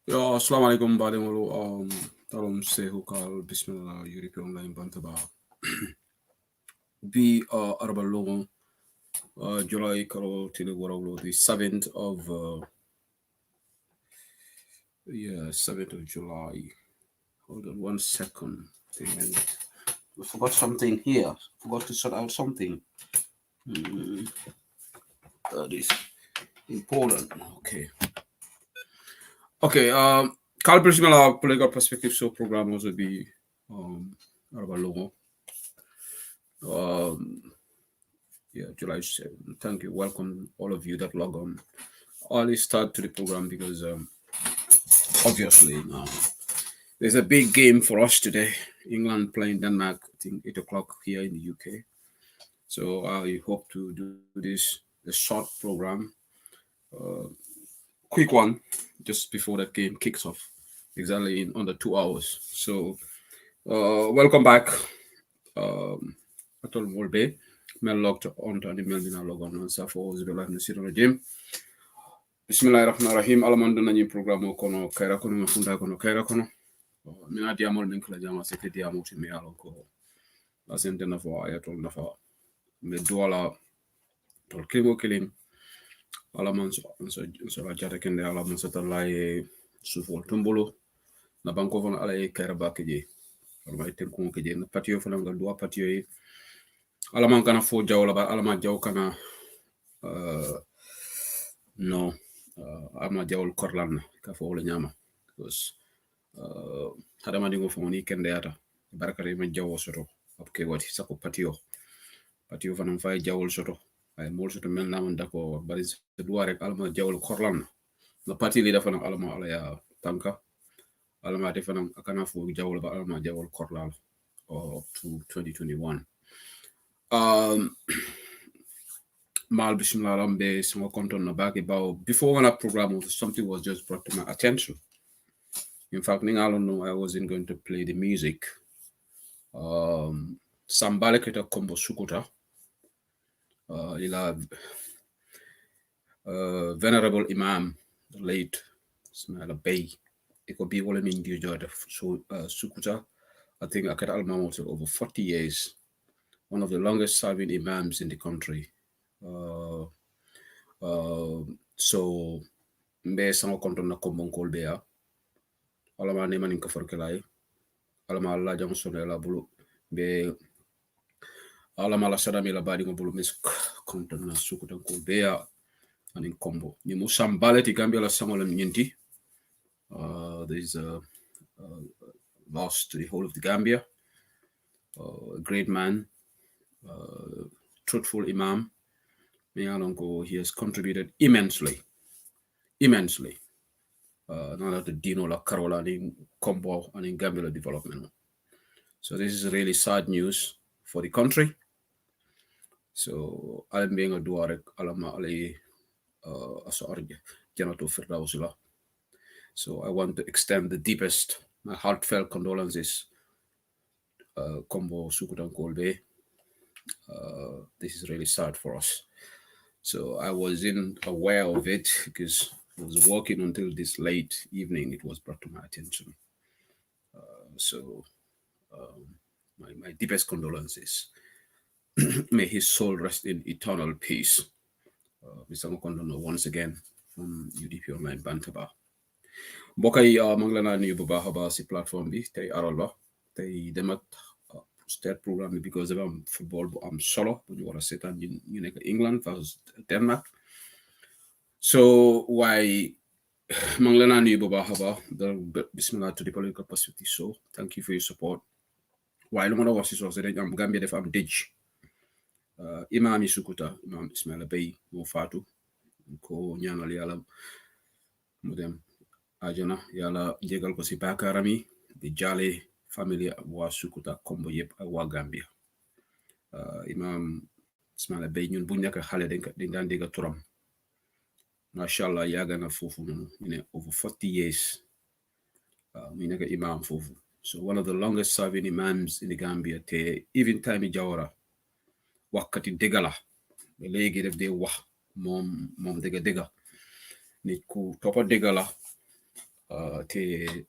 Yo, assalamu alaikum bademolo. Talom sehu kal bismillah yuri pion lain bantaba. Be arba logo July kalo tili waraglo the 7th of 7th of July. Hold on 1 second. I forgot something here. Forgot to sort out something. That is important. Okay. Kal bismillah political perspective show program also be arba logo. July 7th. Thank you. Welcome all of you that log on. Early start to the program because obviously there's a big game for us today. England playing Denmark, I think 8 o'clock here in the UK. So I hope to do this a short program, uh, quick one, just before that game kicks off, exactly in under 2 hours. So welcome back. Atol Molbe, Mel locked on to the Melvina Logon and Safo Zibela Nasiru Jim. Bismillahirrahmanirrahim. Alamanda Nani program kono Kaira kono Mafunda kono Kaira kono. Mina diamol ninkla jama sete diamo ti mi alon ko la sente na fo ayatol na fa me dola tol kimo kilin alaman so la jata kende alaman sa talay sufol tumbolo na banko fon alay Kaira bakje alma itel ko keje na patio fon ngal do patio yi alaman kana fo jawla ba alama jaw kana no ama jawol korlan ka fo wala nyama because hadama dingo fo ni kende yata barakare ma jawo soto apke wati sako patio fanam fay jawol soto ay mol soto mel naman dako bari se duwa rek alama jawol korlan na pati li dafa alama ala ya tanka alama defanam akana fo jawol ba alama jawol korlan up to 2021 mal bismillah lambe sama konton na baki bawo before when I program something was just brought to my attention. In fact, I don't know, I wasn't going to play the music. Sambale kita kombo sukuta. Ila venerable Imam, the late Ismail Bay. It could be all in India, so sukuta. I think I could almost over 40 years. One of the longest serving Imams in the country. So mbe sama konton na kombo kolbea. Alama ne manin ka forkelay alama alla jam sone la bulu be alama la sadami la badi ngo bulu mis konton na sukutan ko bea anin kombo ni musam baleti gambia la samolam nyinti there is a loss to the whole of the Gambia, a great man, truthful Imam. He has contributed immensely now that the Dino La Carola in Combo and in Gambia development. So this is really sad news for the country. So I'm being a duarek alama ali asarja janato firdausila. So I want to extend the deepest, my heartfelt condolences. Combo Sukutan Kolbe. This is really sad for us. So I wasn't aware of it because I was working until this late evening. It was brought to my attention. My deepest condolences. May his soul rest in eternal peace. Mr. Mokondono, once again from UDP Online Bantaba. mbokk yi ma ngi la naa nuyu bu baax a baax si plateforme bi tey aral ba tey demat start programme bi because dafa am football bu am solo bu ñu war a seetaan ñu nekk England versus Denmark. So waaye ma ngi la naa nuyu bu baax a baax bismillah to the political perspective show. Thank you for your support. waaye lu ma la wax si soose dañ am Gambia dafa am dëj Imam yi Sukuta Imam Ismaila Bay moo faatu ko ñaanal yàlla mu dem ajana yàlla jégal ko si baakaaram yi di jaale famille waa Sukuta Kombo yëpp ak waa Gambia. Imam Ismaila Bay ñun bu nekk xale dañ daan dégg turam macha allah yàgg na foofu noonu ñu ne over 40 years mu nekk imam foofu. So one of the longest serving imams in the Gambia te even time Jawara waxkati dëgg la léegi def dee wax moom dëgg nit ku toppa dëgg la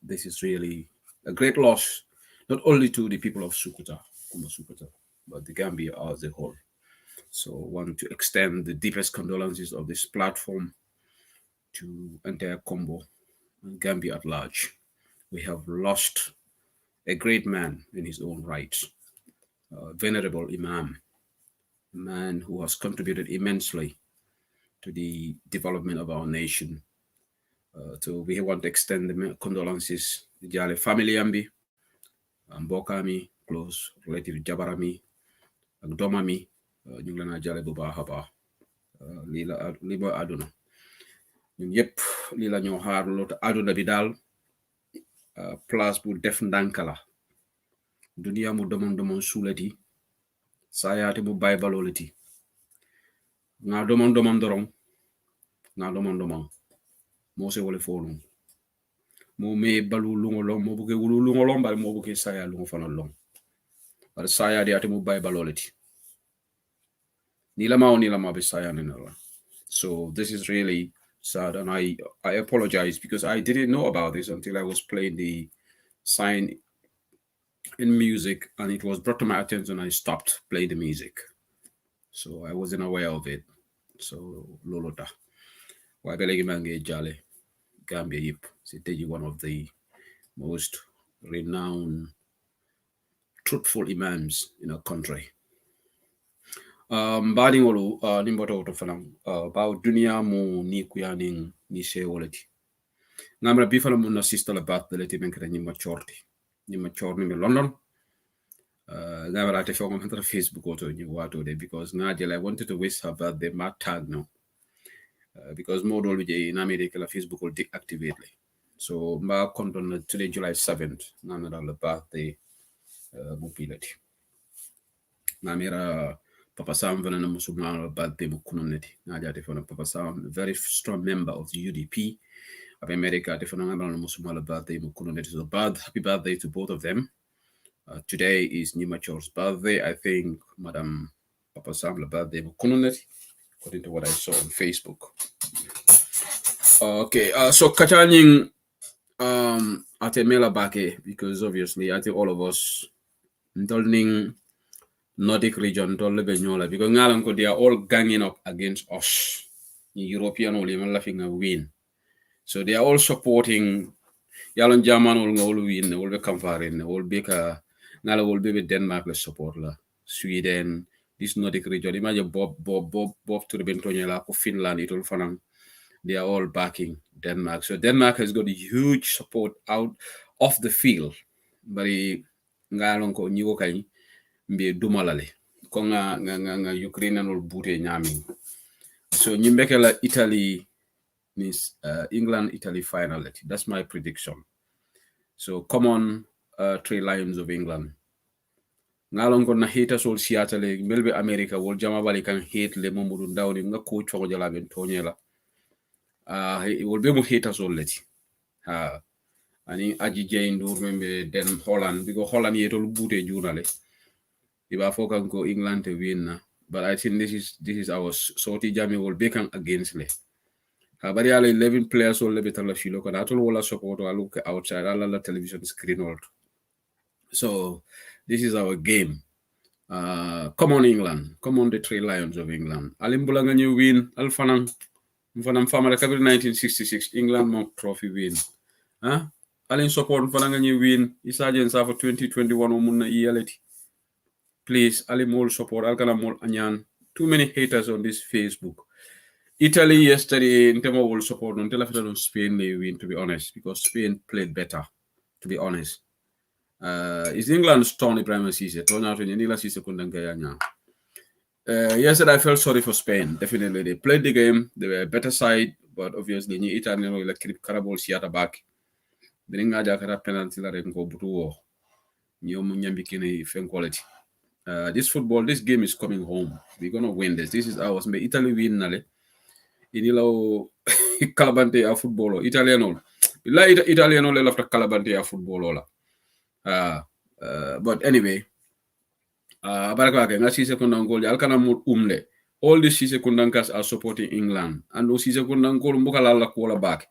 this is really a great loss not only to the people of Sukuta, but the Gambia as a whole. So I want to extend the deepest condolences of this platform to entire Combo and Gambia at large. We have lost a great man in his own right, venerable Imam, a man who has contributed immensely to the development of our nation. So we want to extend the condolences to the Jale family ambi, Mbokami, close relative Jabarami, and Domami, Nulana Jale Buba Haba, Lila Aduna. Yep, Lila Nyohar Lot Aduna Bidal, place bu def ndankala dunia mu domon suleti sayati mu bible oliti nga domon dorong nga domon mo se wole folum mo me balu lungo long mo buke wulu lungo long bal mo buke saya lungo fana long bar saya di ati mu bible oliti ni lama be saya nenala. So this is really sad, and I apologize because I didn't know about this until I was playing the sign in music, and it was brought to my attention. I stopped playing the music, so I wasn't aware of it. So lolota why belegi mange jale Gambia yip c'était one of the most renowned truthful imams in our country. Mbadiŋolu nimboto woto fanaŋ bawo duniya mu ni kuyanin ni sewoleti ngamra bi fana mun na sister la birthday leti men kata nyima chorni me London ngamra ate fo ngam Facebook auto nyi wato de because ngajel I wanted to wish her birthday ma tag no because modol je in America la Facebook will deactivate so mba konton today July 7th ngamra la birthday bu pilati ngamira Papa Sam vana na musumana birthday mu kunoneti ngajate fona Papa Sam very strong member of the UDP of America. So happy birthday to both of them. Today is Nimachor's birthday. I think Madam Papa Sam's birthday according to what I saw on Facebook. Okay, so Kachanying Atemela Bake, because obviously I think all of us Ndolning Nordic region Benyola, because Ngalanko they are all ganging up against us. European only laughing a win. So they are all supporting Yalon German will win, will be comparing, will be Nala will be with Denmark the support la. Sweden, this Nordic region. Imagine Bob to the Bentonela, Finland, it all fanang. They are all backing Denmark. So Denmark has got a huge support out of the field. But ngalon ko nyiwo kay mbi dumalale. Ko nga Ukrainian will boote nyami. So nyimbeke la Italy means England, Italy final. That's my prediction. So common three lions of England. Ngalon ko na hate sol Seattle melbe America wol jama bali kan hate le Mamadou Ndawni nga coach ko jala ben tonyela. Wol be mo hate sol leti. Ani aji jey ndur membe den Holland because Holland yetol bute journale. Iba fokan ko England to win na. But I think this is our sorti jami wol be kan against le. Bari ala 11 players all lebeta la filo kana atol wala support I look outside ala la television screen all. So this is our game. Come on England, come on the three lions of England. Alimbulanga new win alfanam famara kabir 1966 England Monk Trophy win. Alin support fananga new win isajen sa for 2021 munna iyaleti. Please alimol support alkana mol anyan. Too many haters on this Facebook. Italy yesterday, Ntemo will support until after Spain they win, to be honest, because Spain played better, to be honest. Is England's Tony Primer Cisse? Yesterday I felt sorry for Spain, definitely. They played the game, they were a better side, but obviously, Italy will keep Carabol Siata back. The Ringa Jakara penalty la Renko Butuo. Quality. This game is coming home. We're going to win this. This is ours. May Italy win, Nale. Inilo Calabante a football Italiano. Italiano le lafta Calabante a football la. But anyway, baraka nga 6 seconds goal alkana mul umle. All the 6 seconds are supporting England, and those 6 seconds goal mbuka la kola back.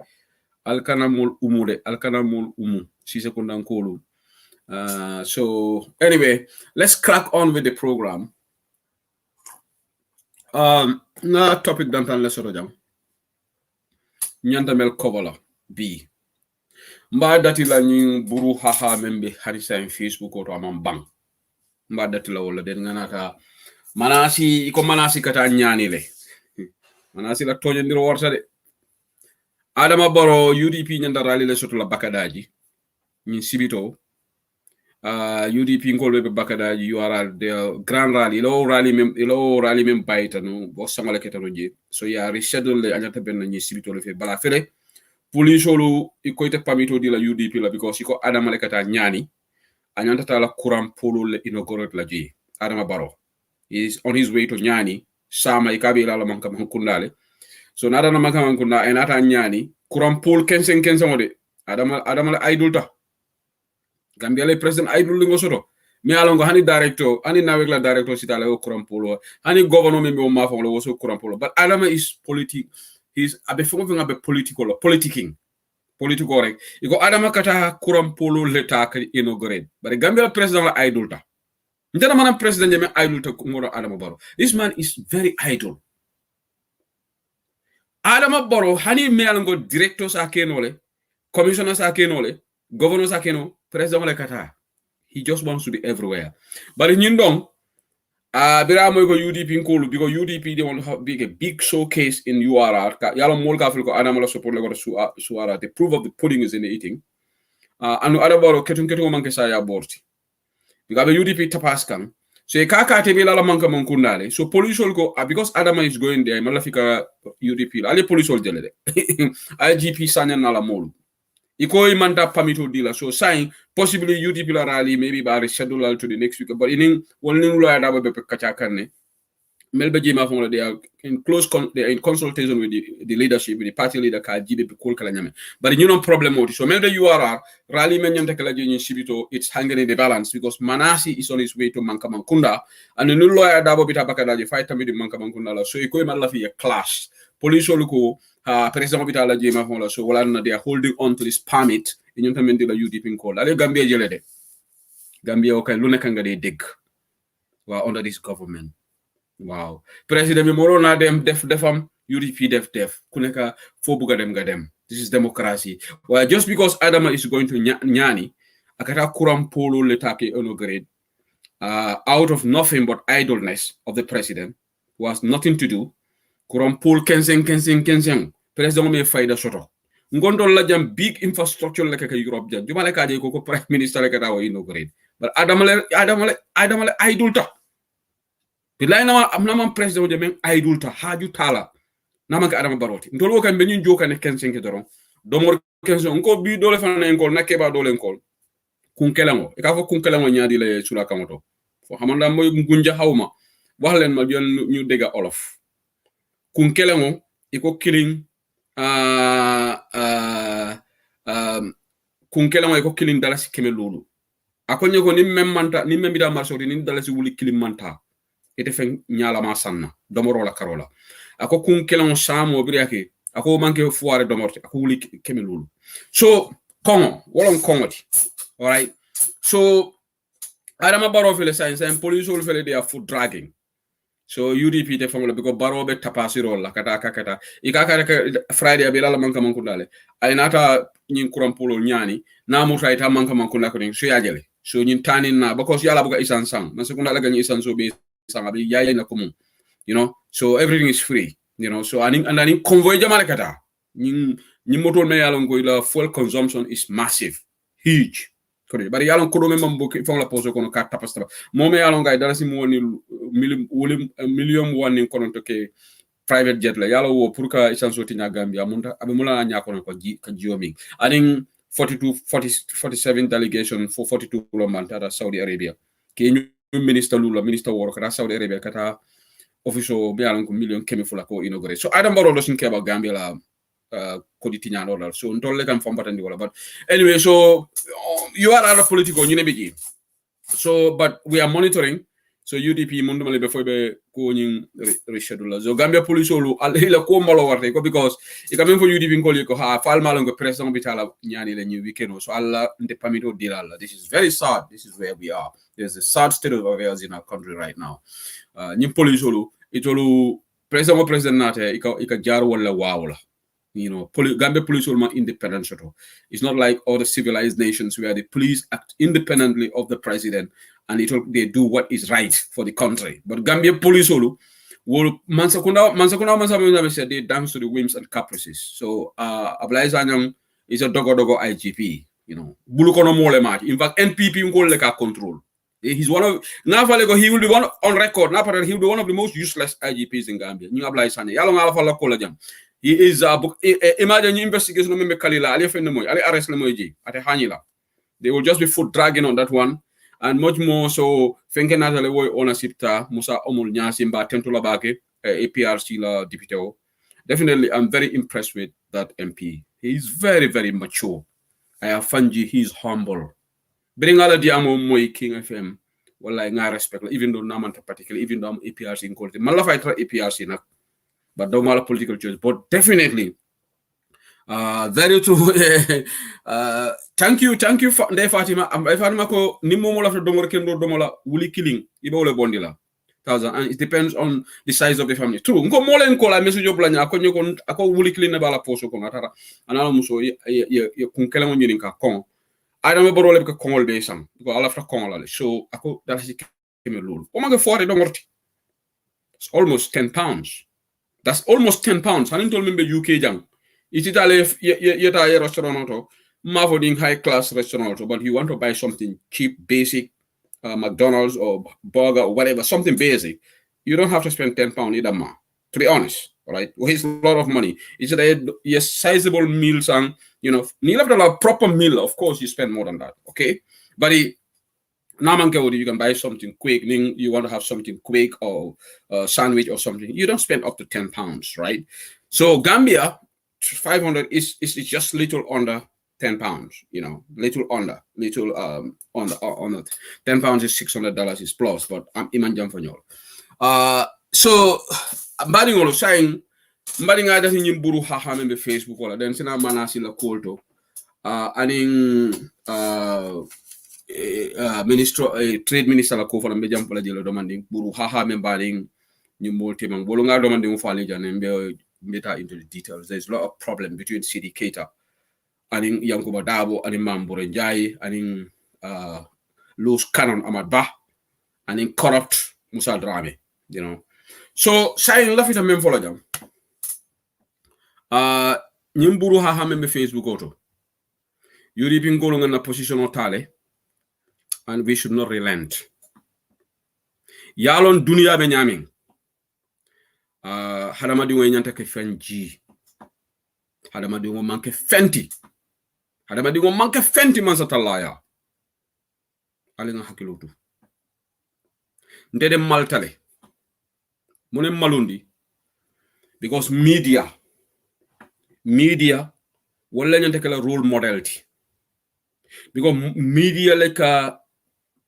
Alkana mul umude, alkana mul umu 6 seconds goal. So anyway, let's crack on with the program. Na topic dantan le soro jam nyanta mel kobola bi mba dati la ñu buru haha membe harisa en Facebook to amam bang mba dati la wala den nganata manasi kata nyani le manasi la toje ndiro worta de Adama Baro UDP nyanda rali le soto la bakadaji ñi sibito UDP ngol be bakadaji URL de grand rally ilo rally mem bayta no bo samale ketano je so ya reschedule le anyata ben ñi sibito le fe bala fele police olu ikoite pamito di la UDP la because iko Adama le kata nyani anyanta ta la courant polo le inaugurate la ji Adama Baro He's on his way to Nyani. Sama ikabila la manka mankundale. So nada na manka mankunda enata Nyani. Kuram pool kensen mode. Adama idolta. Gambia le president idol lingo soto. Mi alongo hani director, hani nawekla director sitale o kuram polo. Hani governor me o mafon lo so kuram polo. But Adama is he's abe fongo political politicking. Political rek. Iko Adama kata kuram polo leta ka inaugurate. But Gambia president la idolta. Ndana manam president jeme idol to ngoro Adama Barrow. This man is very idol. Adama Barrow hani me alongo director sa kenole, commissioner sa kenole, governor sa keno, president le kata. He just wants to be everywhere. But in Yindong, Biramo go UDP in Kulu because UDP they want to have a big showcase in URR. Yalo Molka Africa Adama support like Suara. The proof of the pudding is in the eating. And Adabaro Ketun Mankesaya Borti. Because the UDP tapaskan. So a kaka tebela la manka mankundale. So police will go because Adama is going there. Malafika UDP. Ali police will delete. IGP Sanya Nala Molu. Iko imanta pamito dila. So sign possibly UDP la rally maybe by reschedule to the next week. But in one new lawyer that will be kachakane. Melba Jima from they are in they are in consultation with the leadership, with the party leader Kajibe Pikul Kalanyame. But you know problem with so Melba URR rally menyan tekalaji Shibito, it's hanging in the balance because Manasi is on his way to Mankamankunda and the new lawyer Dabo Bitabakadaji fight with the Mankamankunda. So Iko Malafi a clash. Police will President Bitala Jima Hola, so they are holding on to this permit in Yuntamenti la UDP in call. Ale Gambia Jelede. Gambia okay, Lunakanga de dig. Wow, under this government. Wow. President Morona dem defam UDP def kuneka fobuga dem gadem. This is democracy. Well, just because Adama is going to Nyani, akata kuram polo letake onograde out of nothing but idleness of the president, who has nothing to do. Kuram pol kensen. President me faida soto. Ngondo la jam big infrastructure like Europe jam. Juma like aje ko prime minister like that inaugurate. But Adama idolta. Bilay na amna president jam idolta haju tala. Namaka Adama Baroti. Ndolo kan benyin joka ne kensen ke doron. Domor kensen ko bi dole fa na enkol nakeba dole enkol. Kunkelango. E ka fo kunkelango nyaadi le sula kamoto. Fo xamanda moy ngunja hawma. Wax len ma ñu dega olof. Kunkelango iko killing kunkelango iko killing dalasi keme lulu. Akonye ko ni memmanta ni membida marsori ni dalasi wuli killing manta. Ete fen nyala ma sanna domoro la karola. Ako kunkelango samo biriake ako manke fuare domorte ako wuli keme lulu. So kongo wolon kongoti. All right. So Adama Barrow fele science and police will fele they are foot dragging. So UDP te famula because Barrow be tapasiro la kata ikaka Friday abela la manka mankundale ay nata nyin kurampulo nyani na muta ita manka mankunda ko so yajele so nyin tanin na because yala buga isan sang na sekunda la ganyi isan so be sang abi yaya na komun, you know, so everything is free, you know, so and convoy jamale kata nyin motor me yala ngo la fuel consumption is massive, huge. Bari yalon ko do memam bo fon la poso kono ka tapasta momi yalon gay dara si mo woni million woni kono to ke private jet la yalo wo pour ka isanso tinya Gambia munta abe mula nya kono ko jiomi aning 47 delegation for 42 lomanta da Saudi Arabia ke ñu minister wor ka Saudi Arabia kata officio be yalon ko million kemi fula ko inaugurate so Adam Barrow do sin keba Gambia la koditinya no so ntolle kam fambatandi wala but anyway so you are out of political you nebeji so but we are monitoring so UDP mundumale before be ko nyin reschedule so Gambia police olu ala ko malo warte ko because e kam fo UDP ngol ko ha fal malo ngo president bitala nyani le ñu weekend so alla nde pamito dilala. This is very sad. This is where we are. There's a sad state of affairs in our country right now. Nyin police olu itolu president nate ika jar wala wawla. You know, Gambia police are independent. It's not like other civilized nations where the police act independently of the president and they do what is right for the country. But Gambia police will mansakuna they dance to the whims and caprices. So Ablai Zanyang is a dogo IGP. You know, bulukono mole mat. In fact, NPP will like control. He's one of he will be one on record. He will be one of the most useless IGPs in Gambia. New Ablai Zanyang. Yalong alpha la kolajam. He is imagine investigation no me kalila ali fenne moy ali arrest le moy ji ate hanila. They will just be foot dragging on that one and much more so fenke natale woy ownership ta musa omul nyasi mba tentula bake APRC la deputy. Definitely, I'm very impressed with that MP. He's very, very mature. I have Fanji, he's humble. Bring all the diamo moy King FM. Well, I respect, even though Namanta particularly, even though I'm APRC in quality. Malaf I try APRC na, but don't matter political choice. But definitely, very true. Thank you, Fatima. Fatima ko nimmo mola to domor kendo domola wuli killing ibe wole bondila. And it depends on the size of the family. True. Nko molen ko la message blanya ako nyoko ako wuli killing na bala poso ko ngatara. Analo muso ye kunkele mo nyirin ka kon. I don't know about the Kongol Bay Sam, because I'll have to Kongol. So I could that's a rule. Oh my 40 don't work. It's almost 10 pounds. That's almost 10 pounds. I didn't tell me UK jang. It's Italy a restaurant, marveling high class restaurant, but you want to buy something cheap, basic, McDonald's or burger or whatever, something basic. You don't have to spend 10 pounds either, ma. To be honest, all right? Well, it's a lot of money. It's a sizable meals and you have a proper meal. Of course, you spend more than that, okay? But you can buy something quick. You want to have something quick or sandwich or something. You don't spend up to 10 pounds, right? So Gambia, 500 is just little under 10 pounds, little under 10 pounds is $600 is plus, but I'm Imam jam for y'all. So mbadi ngolo saying mbadi nga dati nyimburu haha membe Facebook wala den sina manasi la kolto aning trade minister la ko fana mbe jam pala jelo demanding buru haha membading nyimbolte man bolu nga demanding fali jane mbe meta into the details. There's a lot of problem between Sidi Keita aning Yankuba Dabo aning Mambure Njai aning loose cannon Ahmad Bah aning corrupt Musa Drame, So saying lafita mem fola jam. Nyimburu haha membe Facebook auto. Yuri bingolo na position otale, and we should not relent. Yalon dunia be nyaming. Hadamadi we nyanta ke fenji. Hadamadi we manke fenti. Hadamadi we manke fenti man satalaya. Alinga hakilutu. Ndede maltale. Mone malundi. Because media wala nyanta ke la role model ti. Because media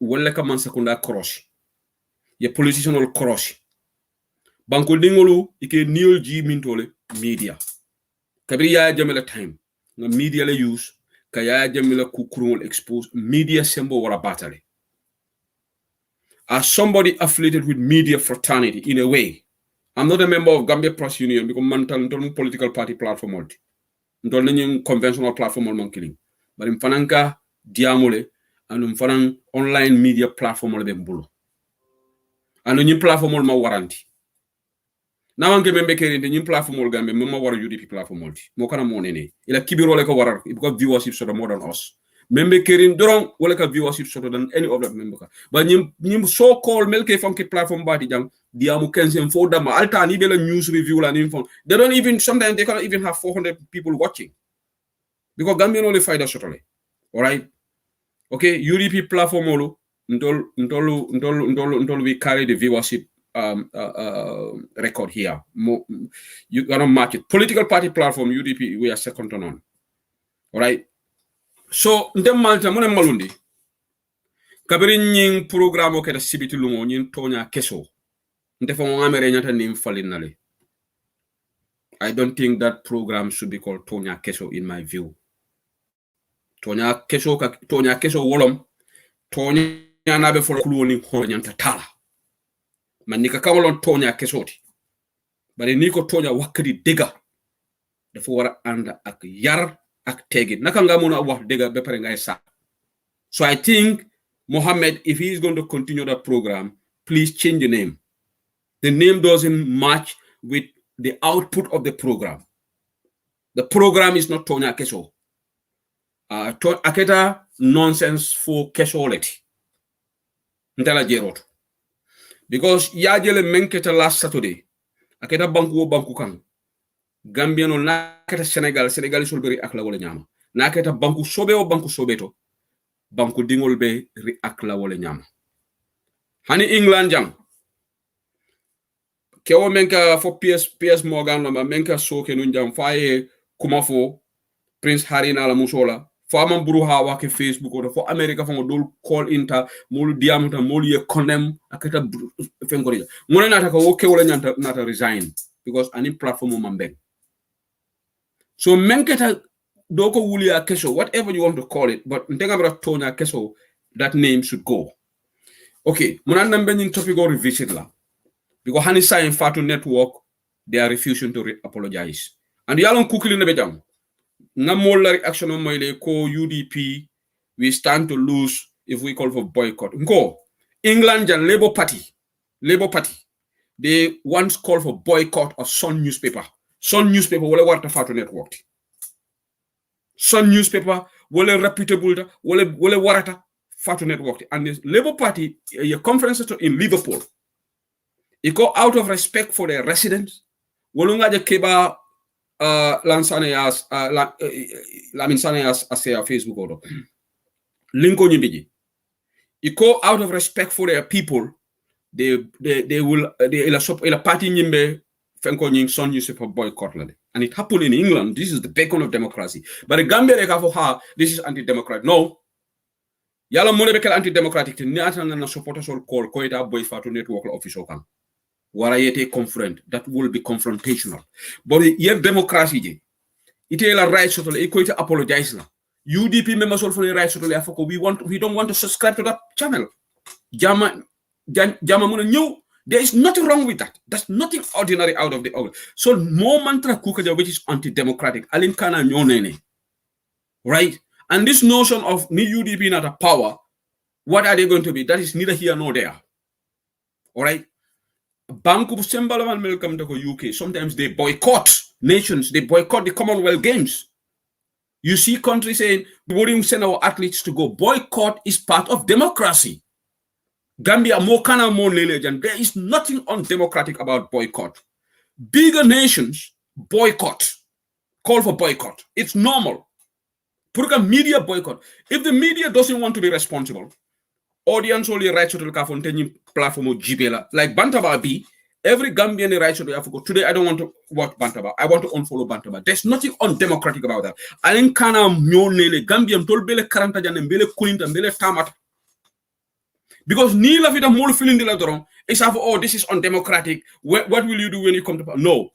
wala ka man sekunda cross. Ye politician ol cross. Banko dingolu ike niol ji mintole media. Kabiri ya jamela time. Nga media le use ka ya jamela kukurul expose media sembo wala batale. As somebody affiliated with media fraternity in a way, I'm not a member of Gambia Press Union because man political party platform multi. Ndol conventional platform man killing. But in fananka diamole and fanang online media platform be mbulo. And new platform ma warranty. Now I'm membe kere the new platform Gambia memma war UDP platform multi. Mo kana mo nene. Ila kibiro le ko warar because viewership sort of more than us. Membe kere dorong wala ka viewership sort of than any of them member. But nyim so called melke funky platform body jang diamu kensen for them alta ni bela news review la info. They don't even sometimes they cannot even have 400 people watching. Because Gambia only fight us totally. All right. Okay, UDP platform olo ntolu we carry the viewership record here. You gonna match it. Political party platform UDP we are second to none. All right. So ndem malta mone malundi. Kabiri nying programo keta sibiti lungo nyin tonya keso. Ndefo ngamere nyata nim falinale. I don't think that program should be called Tonya Keso in my view. Tonya Keso wolom Tonya nabe for kuloni honyanta tala. Manika kamolon Tonya Kesoti. But niko Tonya wakadi dega. Defo wara anda ak yar ak tegit. Nakanga muna wax dega bepare ngay sa. So I think Mohammed, if he is going to continue that program, please change the name. The name doesn't match with the output of the program. The program is not Tonya Keso. Aketa nonsense for Kesoleti. Ntala jerot. Because yajele menketa last Saturday. Aketa banku kan. Gambiano na keta Senegal solberi akla wala nyama. Na keta banku sobe o banku sobeto. banku dingol be react la wala nyama hani England jang kewo menka fo PS Morgan no menka soke nun jam faye kuma fo Prince Harry na la musola fo amam buru ha wake Facebook o fo America fo dol call inta molu diamuta molu ye condemn akata fengori ngone nata ko woke wala nyanta nata resign because any platform mambe so menketa doko wulia keso whatever you want to call it but ntenga bra tonya keso that name should go okay munan nambe nyin topic or revisit la because hani sign Fatu Network they are refusing to apologize and yalon kukili nebe jam namol la reaction on moyle ko UDP we stand to lose if we call for boycott ngo England and Labour Party they once called for boycott of Sun newspaper wala warta Fatu Network Sun newspaper wala reputable wala warata Fatu Network and the Labour Party a conference in Liverpool it go out of respect for their residents wolunga je keba lansane yas laminsane yas ase Facebook odo linko nyibiji it go out of respect for their people they will ila party nyimbe fenko nying Sun newspaper boycott la and it happened in England. This is the beacon of democracy but the Gambia they for her this is anti-democratic no yala mone bekel anti-democratic ni atanga na supporters all call ko ita boy Fatu Network official kan wara yete confront that will be confrontational but yet democracy je ite la right sotole e ko ita apologize la UDP members all for the right sotole afoko we don't want to subscribe to that channel jama muna new there is nothing wrong with that that's nothing ordinary out of the order so more mantra kukaja which is anti-democratic alin kana nyonene right and this notion of ni UDP not a power what are they going to be that is neither here nor there all right Bank of Sembalaman welcome to UK. Sometimes they boycott nations, they boycott the Commonwealth Games. You see countries saying we wouldn't send our athletes to go. Boycott is part of democracy. Gambia more kana more and there is nothing undemocratic about boycott. Bigger nations boycott, call for boycott. It's normal. Put a media boycott. If the media doesn't want to be responsible, audience only right to look on any platform of Jibela. Like Bantaba B, every Gambian right to go. Today I don't want to watch Bantaba. I want to unfollow Bantaba. There's nothing undemocratic about that. Alen kana myonele Gambian tolbele karanta janembele kulinta mbele tamat. Because Nila Vita Mol feeling the lateron is have this is undemocratic. What will you do when you come to power? No.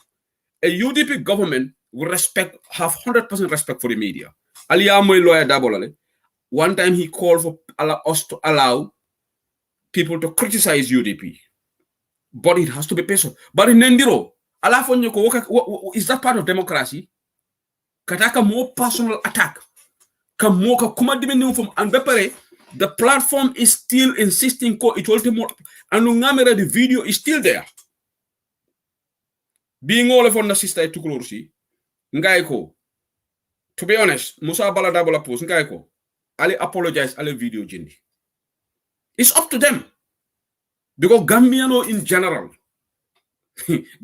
A UDP government will have 100% respect for the media. Aliya moy lawyer Dabolale. One time he called for us to allow people to criticize UDP. But it has to be personal. But in Nendiro, is that part of democracy? Kataka more personal attack. Kamoka kumadimenu from and the platform is still insisting it ultimate and the video is still there. Being all of on the sister Tukulorsi, Ngaiko. To be honest, Musa Baladabola post Ngaiko. Ali apologize, Ali video Jindi. It's up to them. Because Gambiano in general,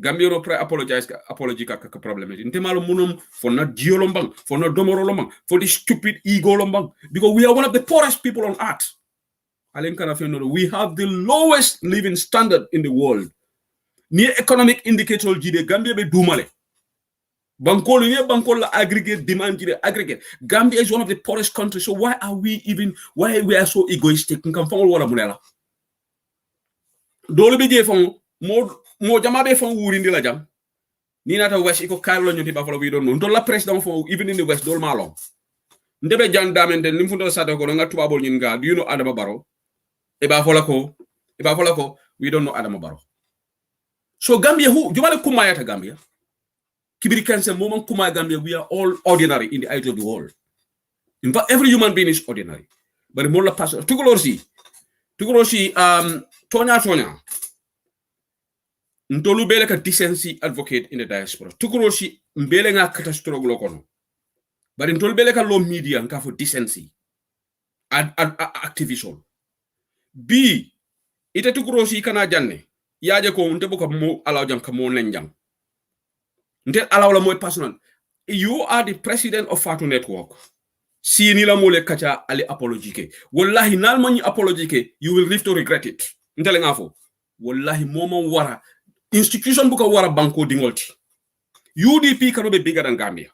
Gambiano apology ka problem. Intemalo munum for not diolombang, for not domorolombang, for this stupid ego lombang. Because we are one of the poorest people on earth. We have the lowest living standard in the world. Near economic indicator Gide Gambia be dumale. Bankol aggregate demand aggregate. Gambia is one of the poorest countries. So why we are so egoistic? Dole be fon mo jama be fon wuri ndi la jam ni nata west iko karlo nyoti ba folo we don't know ndo la president fon even in the west dol malong ndebe jan damende nim fundo sata ko nga tubabol nyin ga do you know Adama Barrow e ba fola ko we don't know Adama Barrow so Gambia who jumale kumayata Gambia kibiri kanse momon kuma Gambia we are all ordinary in the eyes of the world in fact every human being is ordinary but mo la pass tukolorsi Tonya. Ntolu bele ka decency advocate in the diaspora. Tukuroshi mbele nga catastrophe lokono. But ntolu bele ka law media nka for decency. Activism. B. Ite tukuroshi kana janne. Yaje ko nte boka mo alaw jam ka mo nenjang. Nte alaw la moy personal. You are the president of Fatu Network. si ni la mole kacha ali apology ke wallahi nal man apology ke you will live to regret it ntele ngafo wallahi moma wara institution buka wara banko dingolti UDP cannot be bigger than Gambia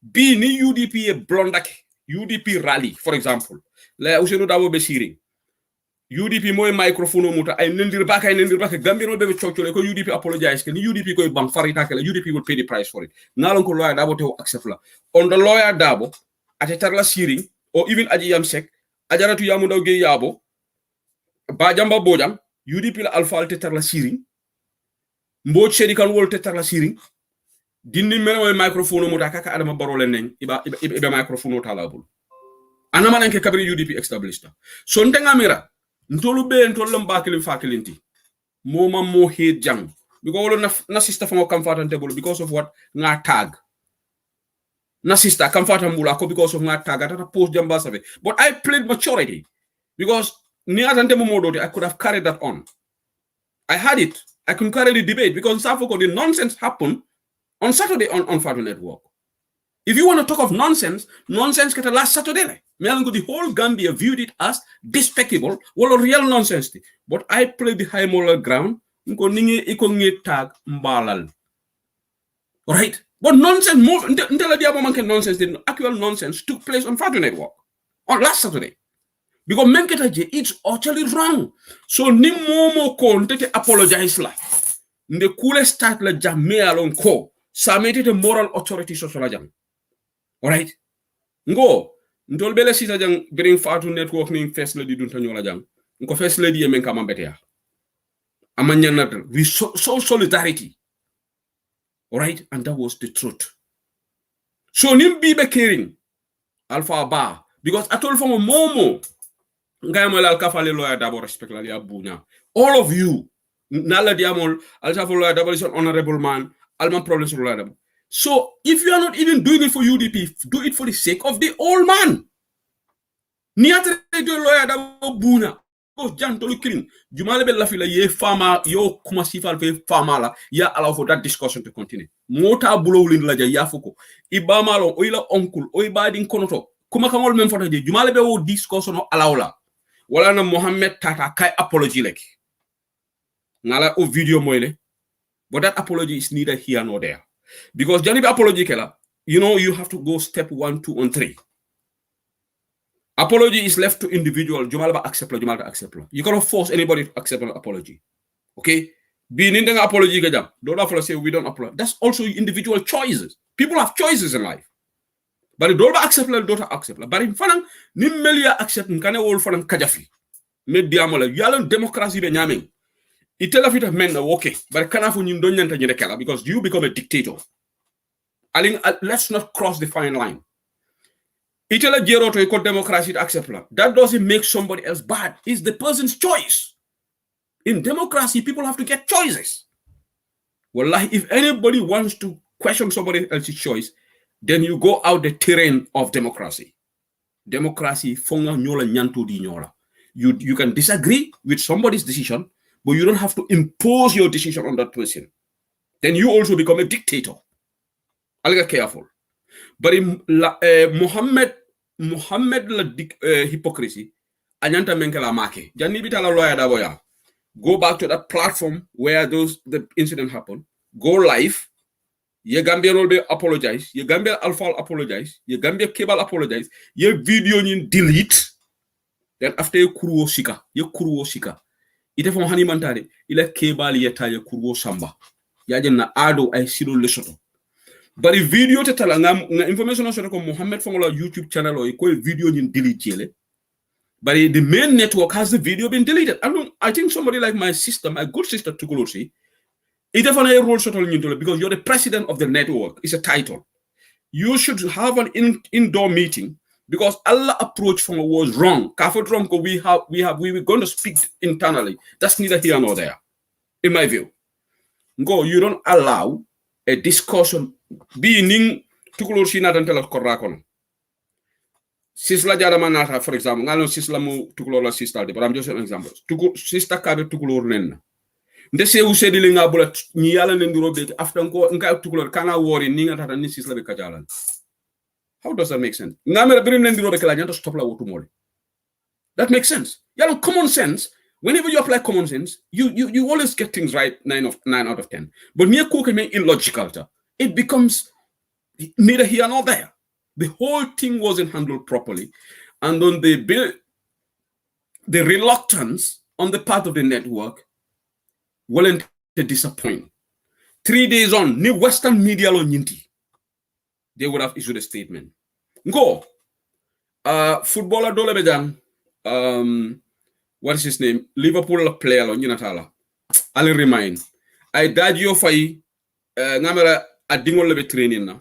bi ni UDP e blondake UDP rally for example la usenu dawo be siri UDP moy microphone muta ay nendir baka Gambia no be chokole ko UDP apologize ke ni UDP ko bang farita ke la UDP will pay the price for it ngalon ko lawyer dabo te accept la on the lawyer dabo ate tarla siring or even aji yam sek ajaratu yamu ndaw ge yabo ba jamba bojam UDP la alfa te tarla siring mbo chedi kan wol te tarla siring dindi mel microphone muta kaka adama barole nen iba microphone talabul anama nanke kabri UDP established so ndengamira ntolu be ntolu mbakili fakilinti moma mo he jang because na sister fango comfortante bulu because of what nga tag na sister comfortante bulu ako because of nga tag ata post jamba save but I played maturity because ni atante mo modoti I could have carried that on I had it I could carry the debate because Safoko the nonsense happened on Saturday on Fatu Network. If you want to talk of nonsense get last Saturday. The whole Gambia viewed it as despicable, well, real nonsense. But I played the high moral ground. Tag mbalal. Right? But nonsense, nonsense, the actual nonsense took place on Fatu Network on last Saturday. Because Menketaje, it's utterly wrong. So ni momo ko ntete apologize la. The coolest start la jamme alon ko. Sa metete moral authority so la jam. Alright? Ngo ntol bele sita jang bring Fatu Network ni first lady dunta nyola jang. Nko first lady yemen kama betea. Amanya natal. We so solidarity. Alright? And that was the truth. So nim bibe caring Alpha Ba because I told from a momo ngayamol al kafale lawyer dabo respect la ya bunya. All of you nala diamol alta for lawyer dabo is an honorable man alman problems for lawyer dabo. So if you are not even doing it for UDP, do it for the sake of the old man. Niatre do lawyer dabo bunya. Oh, jantolu killing. Jumale be la fila ye fama yo kuma sifal fe fama la ya allow for that discussion to continue. Mota bulo lin la ja ya fuko. Ibama lo oila uncle oiba din konoto. Kuma kamol mem fota je jumale be wo discussion no allow la. Wala na Mohammed Tata kai apology like. Ngala o video moile. But that apology is neither here nor there. Because janibi apology kela, you have to go step 1, 2, and 3. Apology is left to individual. Jumalaba accept. You cannot force anybody to accept an apology. Okay? Being in the apology, don't say we don't apologize. That's also individual choices. People have choices in life. But if don't accept, don't accept. But in Fanang, Nimelia accept Nkane all for Kajafi. Made diamola. Yalan democracy be nyaming. It tell of it of men okay. But Kanafu you don't enter kela because you become a dictator. Let's not cross the fine line. It tell a jero to equal democracy to accept. That doesn't make somebody else bad. It's the person's choice. In democracy, people have to get choices. Well, if anybody wants to question somebody else's choice, then you go out the terrain of democracy. Democracy, fonga nyola nyanto di nyola. You can disagree with somebody's decision, but you don't have to impose your decision on that person. Then you also become a dictator. I'll get careful. But in Muhammad la hypocrisy, anyanta menkela make. Jani bitala lawyer da boya. Go back to that platform where the incident happened. Go live. Ye Gambia will be apologize. Ye Gambia Alpha apologize. Ye Gambia Cable apologize. Ye video nin delete. Then after ye kuruo sika. Ite fon hani mantare. Ile Cable yeta ye kuruo samba. Ya na ado ay silo lesoto. But the video tetala nga information on ko Mohammed Fongola YouTube channel or ko video nin delete yele. But the main network has the video been deleted. I think somebody like my sister, my good sister Tukulosi, it definitely rolls because you're the president of the network. It's a title. You should have an indoor meeting because Allah approach from was wrong. We were going to speak internally. That's neither here nor there, in my view. You don't allow a discussion being Tukulosi not until Korakono. Sisla Jarama Nata, for example, I know Sisla mu Tukulola sister, but I'm just an example. Sister Kabe Tukulor Nen. They say who said the Linga bullet, Nialan and Robe after Nka Tukulor, Kana worry, Ninga Tata Sisla Kajalan. How does that make sense? That makes sense. Common sense. Whenever you apply common sense, you always get things right 9 out of 10. But near cooking illogical. It becomes neither here nor there. The whole thing wasn't handled properly. And on the reluctance on the part of the network will disappoint. 3 days on, new Western media they would have issued a statement. Go. Footballer Dole Bejan, what is his name? Liverpool player on Yunatala. I'll remind. I died you for Namera a dingol lebe training now.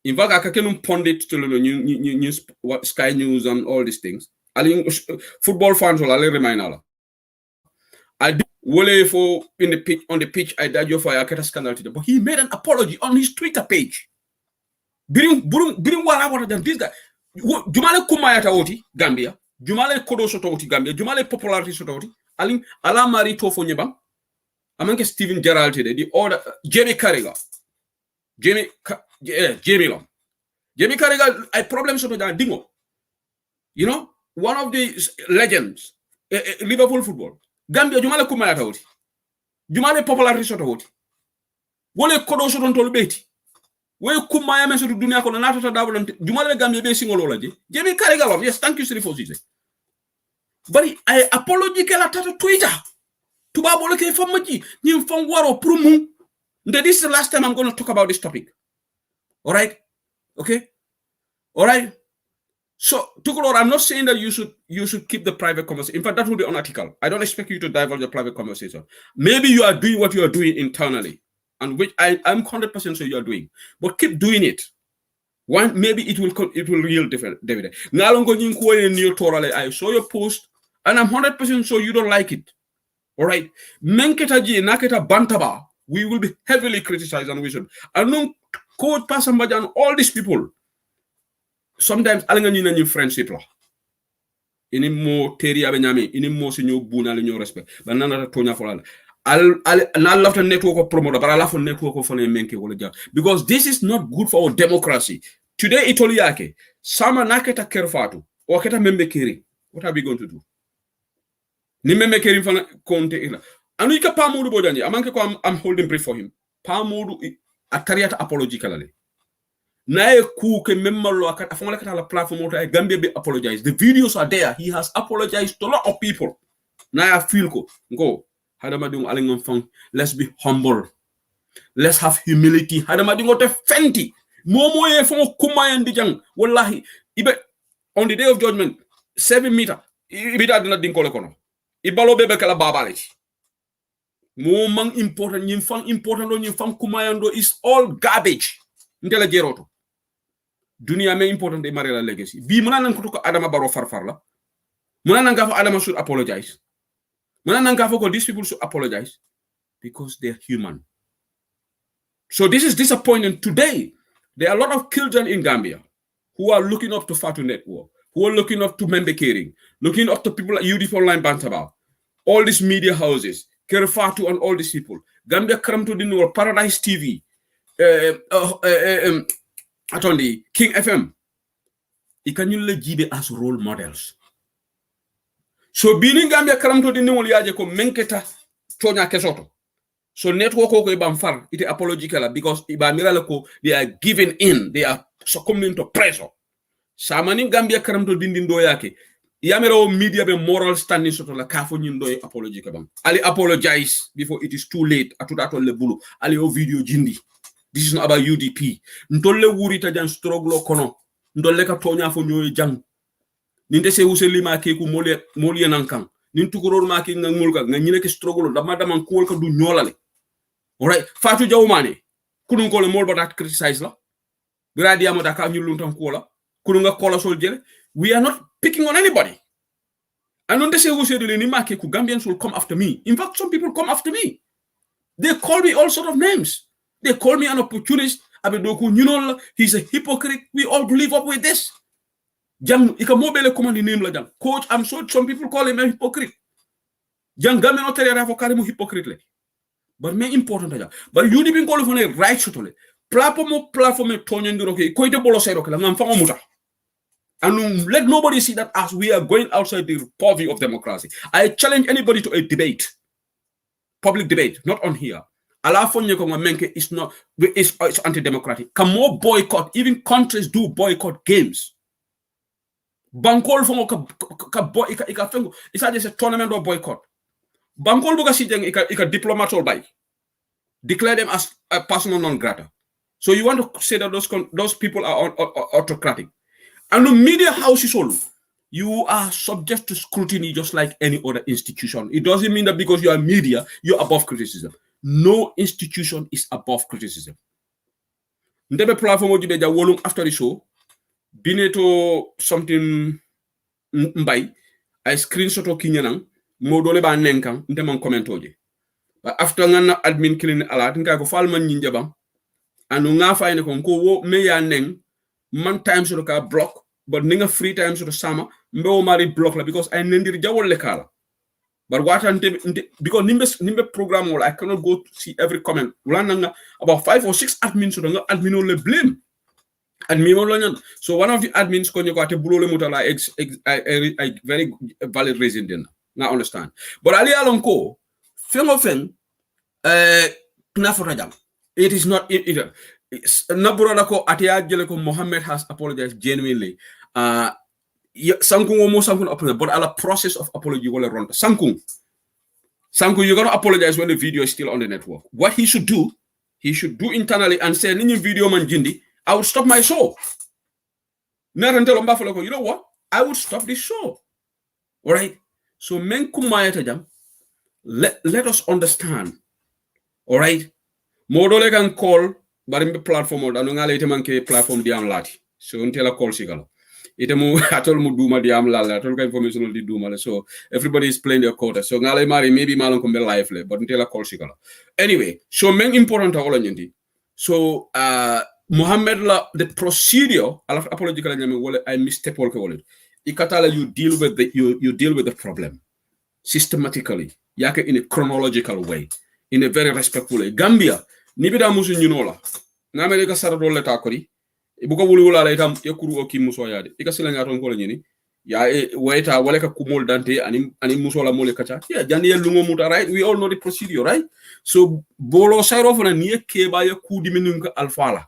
In fact, I can pundit to news, Sky News and all these things. Football fans will remind Allah. I did Wole for on the pitch. I died you for a scandal today, but he made an apology on his Twitter page. Bring what than this guy. Jumale Kumaya Taoti, Gambia. Jumale Kodo Sototi, Gambia. Jumale Popularity Sototi. Ala Mari Tofonyeba. Amanke Stephen Gerald today. The order Jamie Carragher. Jamie Long. Jamie Carragher, I problem so that Dingo. You know, one of the legends, Liverpool football. Gambia, Jumale Kumaya Taoti. Jumale Popularity Sototi. Wole Kodo Soton Beti. Where Kumaya Mesu Dunia on another double and Jumale Gambia basing ology. Jamie Carragher, yes, thank you, Sri Fosise. But I apological at Twitter. To Baboleke from Maji, Nim from Waro Prumu. This is the last time I'm going to talk about this topic. All right? Okay? All right? So, Tukulor, I'm not saying that you should keep the private conversation. In fact, that would be unethical. I don't expect you to divulge your private conversation. Maybe you are doing what you are doing internally, and which I'm 100% sure you are doing. But keep doing it. One, maybe it will real different. David, I saw your post, and I'm 100% sure you don't like it. All right? Menketaji naketa bantaba. We will be heavily criticized, and we should. And no code Passambajan, all these people. Sometimes alangani na friendship la. Ini mo teri abenyame, ini mo sinyo buna le respect. But nana tonya folala. I'll love the network of promoter, but I love the network of menke. Because this is not good for our democracy. Today, Itoliake, sama naketa kerfatu, or keta membe keri. What are we going to do? Ni membe keri fana konte ila. Anu ika pamudu bojani. Amanke ko I'm holding brief for him. Pamudu atariata apology kalale. Nae ku ke memalo akat afongala kata la platform ota Gambia be apologize. The videos are there. He has apologized to a lot of people. Nae feel ko go. Let's be humble. Let's have humility. Hadamadingo te fenti. Momo ye fon kumaya ndijang. Wallahi. Ibe on the day of judgment, 7 meter. Ibe da dina dinkole kono. Ibalo bebe kala babalechi. Momang important. Nyimfang important do nyimfang kumayando is all garbage. Ndela jeroto. Dunia me important de marela legacy. Bi muna nan kutuko Adama Barrow farfarla. Muna nan gafa Adama should apologize. These people should apologize because they're human. So this is disappointing. Today, there are a lot of children in Gambia who are looking up to Fatu Network, who are looking up to Membe Kering, looking up to people like UDP Online Bantaba, all these media houses, Kerfatu and all these people. Gambia Karamto Dino, Paradise TV, Atondi, King FM. Ikanyule jibe as role models. So being Gambia Karamto di Nimoli Aje ko menketa Tonya Kesoto. So network ko ibam far it apological because iba miralako they are giving in, they are succumbing to pressure. Samani Gambia Karamto dindin do yake. Yamero media be moral standing soto la kafo nyindo apological bam. Ali apologize before it is too late. Atudato le bulu. Ali o video jindi. This is not about UDP. Ntolle wurita jan struggle kono. Ntolle ka Tonya fo nyoy jang. Ninde se useli ma ke ku moli nankan nin tukuror ma ke ngulka ngine ke struggle da madam ko du nyolale. All right, Fatu Jawmane kunun ko le mol badat criticize la gradi amada ka nyulun tan ko la kununga kola soldier. We are not picking on anybody. And on the say useli ni ma ke ku Gambians will come after me. In fact, some people come after me. They call me all sort of names. They call me an opportunist. Abedoku, you know, he's a hypocrite. We all live up with this. Jang ika mobile command name la jang. Coach, I'm sure some people call him a hypocrite. Jang game no tere rafo karimu hypocrite le. But me important jang. But you didn't call for a right shotole. platform tonyo ke ko ite bolo sero kala ngam fango muta. And let nobody see that as we are going outside the purview of democracy. I challenge anybody to a debate, public debate, not on here. It's not, it's anti-democratic. Can more boycott? Even countries do boycott games. Bankol fongo it's just a tournament or boycott. Bankol buga si ika diplomat or by declare them as a personal non grata. So you want to say that those people are autocratic? And the media house is all. You are subject to scrutiny just like any other institution. It doesn't mean that because you are media, you're above criticism. No institution is above criticism. Ndebe platform ojibe ja wolung after the show. Bineto something mbay. I screenshot o kinyanang. Modole ba nenkang. Ndeman comment oje. But after ngana admin killing alert. Nka ko falman ninjabang. Anu nga fayne ko wo me ya neng. Man time so ka block. But ninga free time so sama mbe mari block la because I nendir jawol le kala. But what because nimbe program I cannot go to see every comment. About 5 or 6 admins so admin le blame. So one of the admins konyo ko ate bulole mutala I very valid reason then. Now understand. But ali alonko feng knafota jam. It is not it Naburana ko atia jele ko Mohammed has apologized genuinely. Sankung almost Sankung apologize, but a process of apology will run. Sankung, you're gonna apologize when the video is still on the network. What he should do internally and say, "Ninyo video man jindi, I would stop my show." You know what? I would stop this show. All right. So men kumaya tajam. Let us understand. All right. Modole can call. Barimbe platform or anunga ite manke platform diam lati so untela call sigalo ite mu atol mu duma diam lala atol ka information di duma so everybody is playing their quota so ngale mari maybe malon ko be live le but untela call sigalo anyway so men important all nyindi so Mohammed la the procedure ala apology kala nyame wala I mistake ko wala ikatala you deal with the problem systematically yake in a chronological way in a very respectful way. Gambia nibida musu nyunola na America sara dolle takori ibuko wulula la itam yakuru o ki muso yaade ikasila ngaton ko la nyini ya wayta wala ka kumol dante ani muso la mole kacha ya jani lungo muta right we all know the procedure right so bolo sayro fana ni keba ya kudi minunka alpha la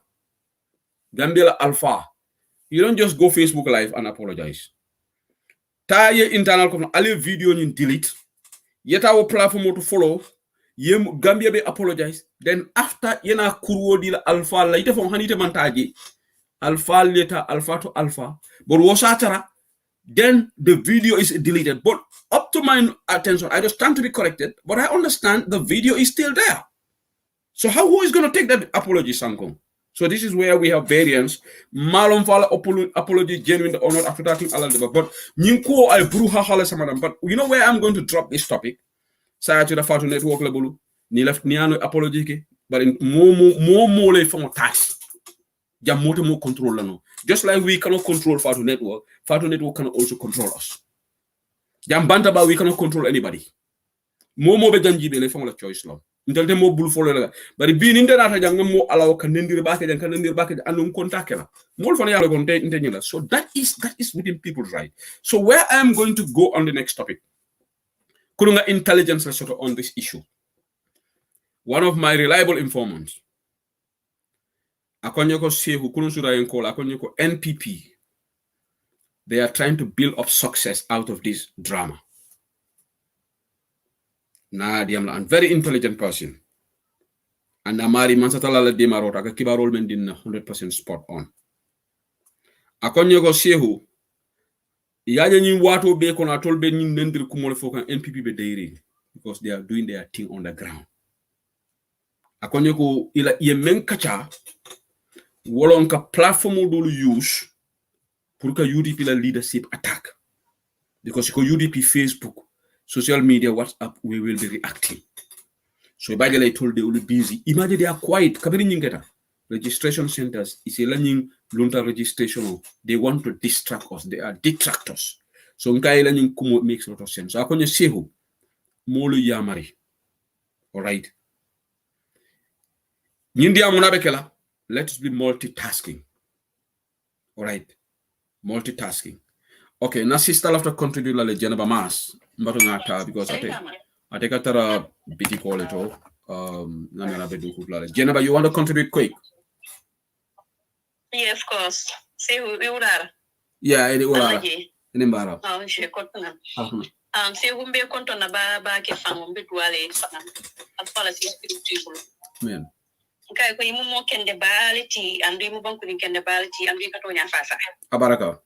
Gambia la alpha you don't just go Facebook live and apologize ta ye internal ko ale video ni delete yeta wo platform to follow yem Gambia be apologize then after yena kurwo di la alpha la ite fon hanite mantaji alpha later alpha to alpha but wasatara then the video is deleted but up to my attention I just stand to be corrected but I understand the video is still there so who is going to take that apology Sankong so this is where we have variance malon fala apology genuine or not after talking a little bit but nyinko I bruha hala samadam but you know where I'm going to drop this topic saya to the Fatu network la bulu ni left ni ano apology ke but mo le fon tax jam moto mo control la no just like we cannot control Fatu network cannot also control us jam banta ba we cannot control anybody mo be janji be le fon la choice lo ndelte mo bulu folo la bari bi ni ndana jang mo alaw kan ndir ba ke anu contact la mo fon ya gon te la so that is within people's right so where I am going to go on the next topic Kurunga intelligence on this issue. One of my reliable informants, Akonyoko Sehu Kurusura Nkola, Akonyoko NPP, they are trying to build up success out of this drama. Na diamla, and very intelligent person. And Amari Mansatala la Demarota, Kibarol Mendin 100% spot on. Akonyoko Sehu, yaje ni watu be kono atol be ni nendir kumol fokan NPP be dairy because they are doing their thing on the ground akonye ko ila ye men kacha wolon ka platform do use pour que UDP la leadership attack because ko UDP Facebook social media WhatsApp we will be reacting so by the told they will be busy imagine they are quiet kabiri nyingeta registration centers is a learning lunta registration they want to distract us they are detractors so nkai learning kumo makes a lot of sense so akonye sehu molu yamari all right nyindi amuna bekela let's be multitasking. All right, multitasking. Okay, na sister lafta contribute la le Jenaba Mas mbato ngata because I take a tara biti call it all. Nana be do la Jenaba, you want to contribute quick? Yeah, of course. Say who you are. Yeah, it will. In Mbara. Oh, she cotton. Say who be conton ba ke fang be duale fang. As policy people. Man. Okay, ko imu mo kende baliti and imu banku ni kende baliti and we katonya fasa. Abaraka.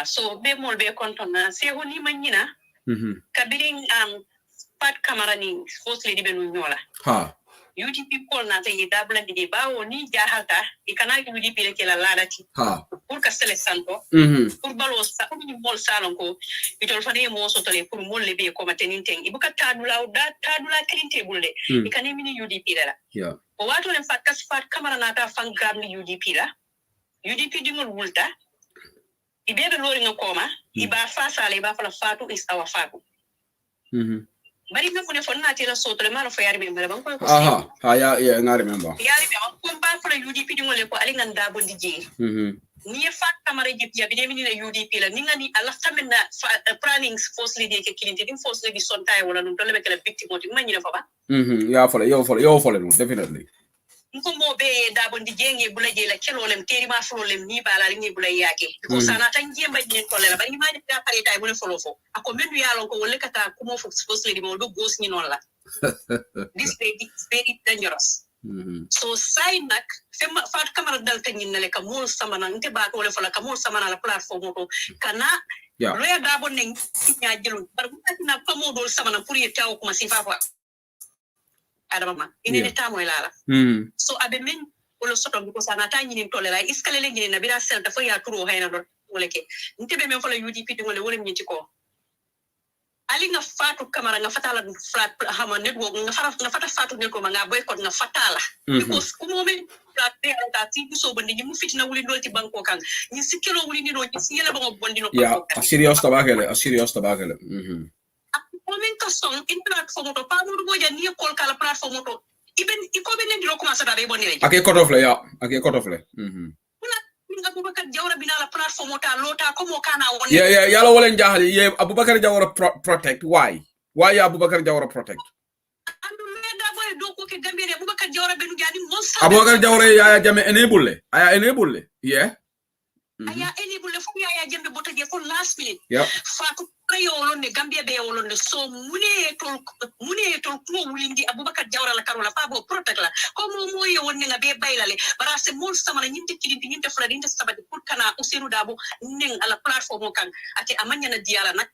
So be more be conton na say who ni manina. Kabiring pat camera ni first lady benu nyola. Ha. UDP call na tayi double ndi ba oni jahalta ikana UDP le kela ladati. Ha. Pour Castele Santo. Pour balo sa ko ni mol salon ko itol fane mo so tole pour mol le be ko matenin teng ibuka tadula klinte bulle ikane mini UDP la. Yeah. O wato len fat kasfat camera na ta fang grab ni UDP la. UDP dingol wulta. Ibebe lori ngakoma iba fasa le ba fala fatu is our fatu. Bari me kone fonna tela so tole mara fo yari be mbele banko ko yeah nga remember yari be ko ba fala UDP dingol le ko ali nganda bondi je ni fat camera jip ya bi demini na UDP la ni ngani ala tamina planning force leader ke kilinte dim force leader son tay wala dum dole be kala victim moti manyi na fa ba ya fala definitely nko mo be da bondi jenge bula je la kelolem teri ma fololem ni bala ni bula yake ko sana tan jemba nyen tolle la bari ma da pare tay bu ne folo fo ako mendu yalon ko wolle kata ko mo force leader mo do gos ni non la this very dangerous so saynak fema fat camera dal tan ni le ka mo samana nte ba to le fola ka mo samana la platform ko kana lo ya da bon ne nya jelu bar ko na ko mo do samana pour yetaw ko ma sifa fa adama inene tamo ilala so abe men wala soto ko sana ta nyini tolela iskale le nyini na bira sel da fo ya turo hayna do wala ke ntebe men fola UDP de wala nyiti ko ali nga fatu camera nga fatala flat hama network nga fata fatu ne ko nga boycott nga fatala because kumo men flat de anta ti so bandi mu fitina wuli dolti banko kan ni sikelo wuli ni do ni siyela ba ngo bondi no ko a serious tabakele Komen ka song in platform to pa mo boja ni call kala platform to even iko ben ndi ro commencer da be bonni le ake cut off le kuna nga Abubakar Jawara binala platform to lota ko mo kana won yeah yalla wala njahali ye Abubakar Jawara protect why Abubakar Jawara protect andu le da boy do ko ke gambe ne Abubakar Jawara benu jadi mo Abubakar Jawara ya jame enable yeah aya enable fu ya jembe boto je for last minute yep fatu yolon ne Gambia be yolon ne so mune to ko wulindi Abubakar Jawara la karola fa bo protect la ko mo yewon ne be baylale bara se mol sama nyinte kilindi nyinte fula nyinte sabati pour kana Ousseynou Dabo nen ala platform kan ati amanya na diala nak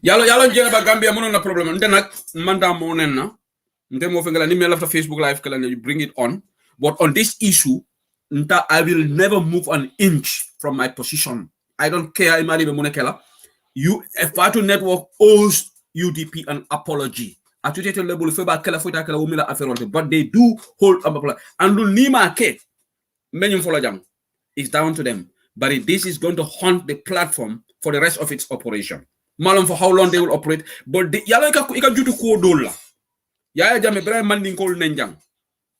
yalo jena ba Gambia mono na problem nte nak manda mo nen na nte mo fe ngala ni me lafta Facebook live kala you bring it on but on this issue I will never move an inch from my position. I don't care imari be monekela Fatu Network owes UDP an apology. But they do hold up. And Nima K, it's down to them. But this is going to haunt the platform for the rest of its operation. Malum for how long they will operate. But the Yalaka do to Kodola. Yaya Jame Bra Manding called Nenjang.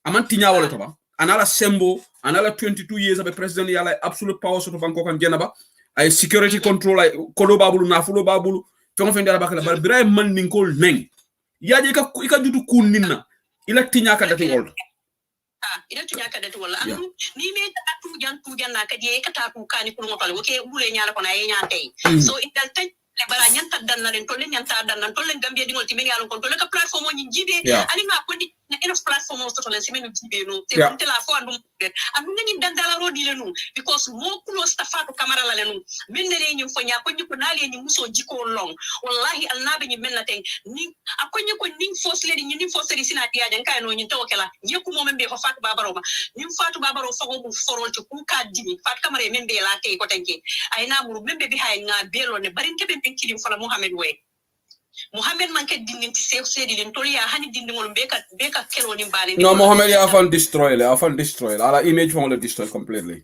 Amantinya Walatoba. Another Sembo, another 22 years of a president, Yala absolute power sort of Bangkok and Genaba. Ay security control ay kodo babulu na fulo babulu fengo fendela bakala bar bira man ninkol neng yaje ka jutu kunninna ila tinyaka dati wol ila tinyaka dati wol anu ni me atu jan na kadi ka ta ku kani ko ngotale woke bule nyaala ko na ye nyaatay so idal tay le bara nyanta dan na len tolle nyanta dan na tolle Gambia dingol ti men yalo ko tolle ka platform ni jibe ani ma ko di na enough platform o tolle si men jibe no te la fo andum anu ni dandala rodi le nu because mo kulo stafatu kamara la le nu men ne ni fo nya ko ni ko nale ni muso jiko long wallahi alnabi ni men la tay ni akonyi ko ning force lady ni force lady sina dia den kay no ni tawkela yeku mo men be fa fatu babaro ma ni fatu babaro fago bu forol ci ku ka dimi fat kamara men be la tay ko tanki ay na muru men be bi hay nga belo ne bari ke be kilim fala Mohamed man ke dinninti sedi len toliya hani dindingol be ka kelo ni bali no Mohamed ya fan destroy ala image fon le destroy completely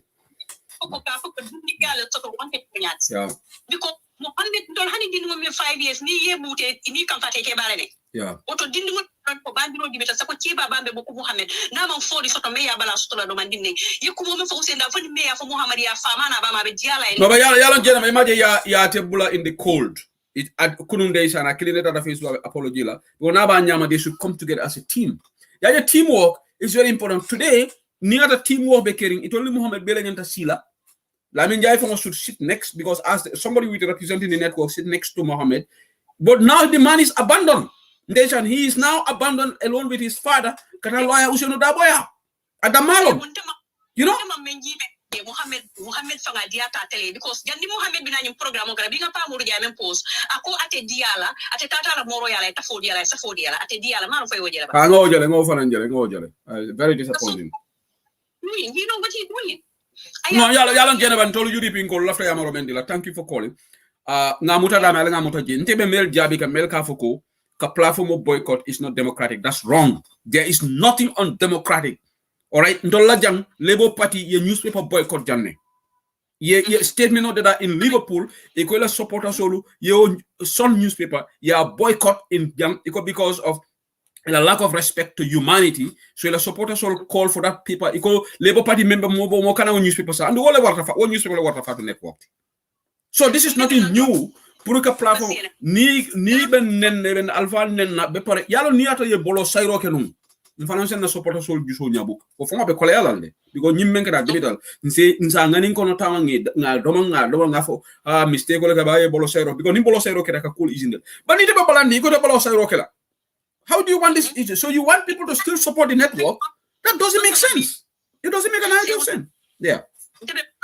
ko ka ko dindi gala to on ke nyat yeah because Mohamed dol hani dindingol me 5 years ni yebute ni kam fate ke bare ne yeah oto dindingol ko bandiro dibeta sako ciba bambe boko Muhammad na man fodi soto me ya bala soto la do mandinne yikumo me fo usenda fo me ya fo Muhammad ya famana ba ma be diala no ba yala jena ma imaje ya tebula in the cold it at kununde sana kilineta da Facebook apology la wona ba nyama they should come together as a team ya teamwork is very important today ni ata teamwork be caring it only Muhammad bela nyanta sila Lamin Jai should sit next because as somebody with representing the network sit next to Muhammad. But now the man is abandoned. He is now abandoned alone with his father. Kata lawyer Usenu Daboya. Adamalo. You know? Muhammad fanga diata tele because jandi Muhammad binani program ogara binga pa muru jamen pose ako ate diala ate tata moro yala ta fodi yala sa fodi yala ate diala maro fay wojela ba ngo fananjele very disappointing. You know what he's doing. No, yala jena ban tolu judi pin ko lafta yamaro mendila. Thank you for calling. Ngamuta da mala ngamuta je. Ntebe mel jabi ka mel ka foko ka platform of boycott is not democratic. That's wrong. There is nothing undemocratic. All right, ndola jang Labour Party ye newspaper boycott janne. Ye statement that are in Liverpool equal supporter solo ye Sun newspaper ye boycott in jang because of a lack of respect to humanity. So the supporters will call for that paper. Equal Labour Party member more kind of newspapers and all one newspaper water network. So this is nothing new. Puruka platform ni ben nen alpha nen na be pare yalo ni ato ye bolo sayro kenum. Financial na supporter sol juso nyabuk. Ko fonga be kole yalande because nyimmen ka digital nsa ngani kono tawangi nga doma nga fo mistake ko le ka baye bolo sayro because ni bolo sayro ke ka cool isinde. But ni de balandi ko de bolo sayro ke la. How do you want this? So you want people to still support the network? That doesn't make sense. It doesn't make an idea of sense. Yeah.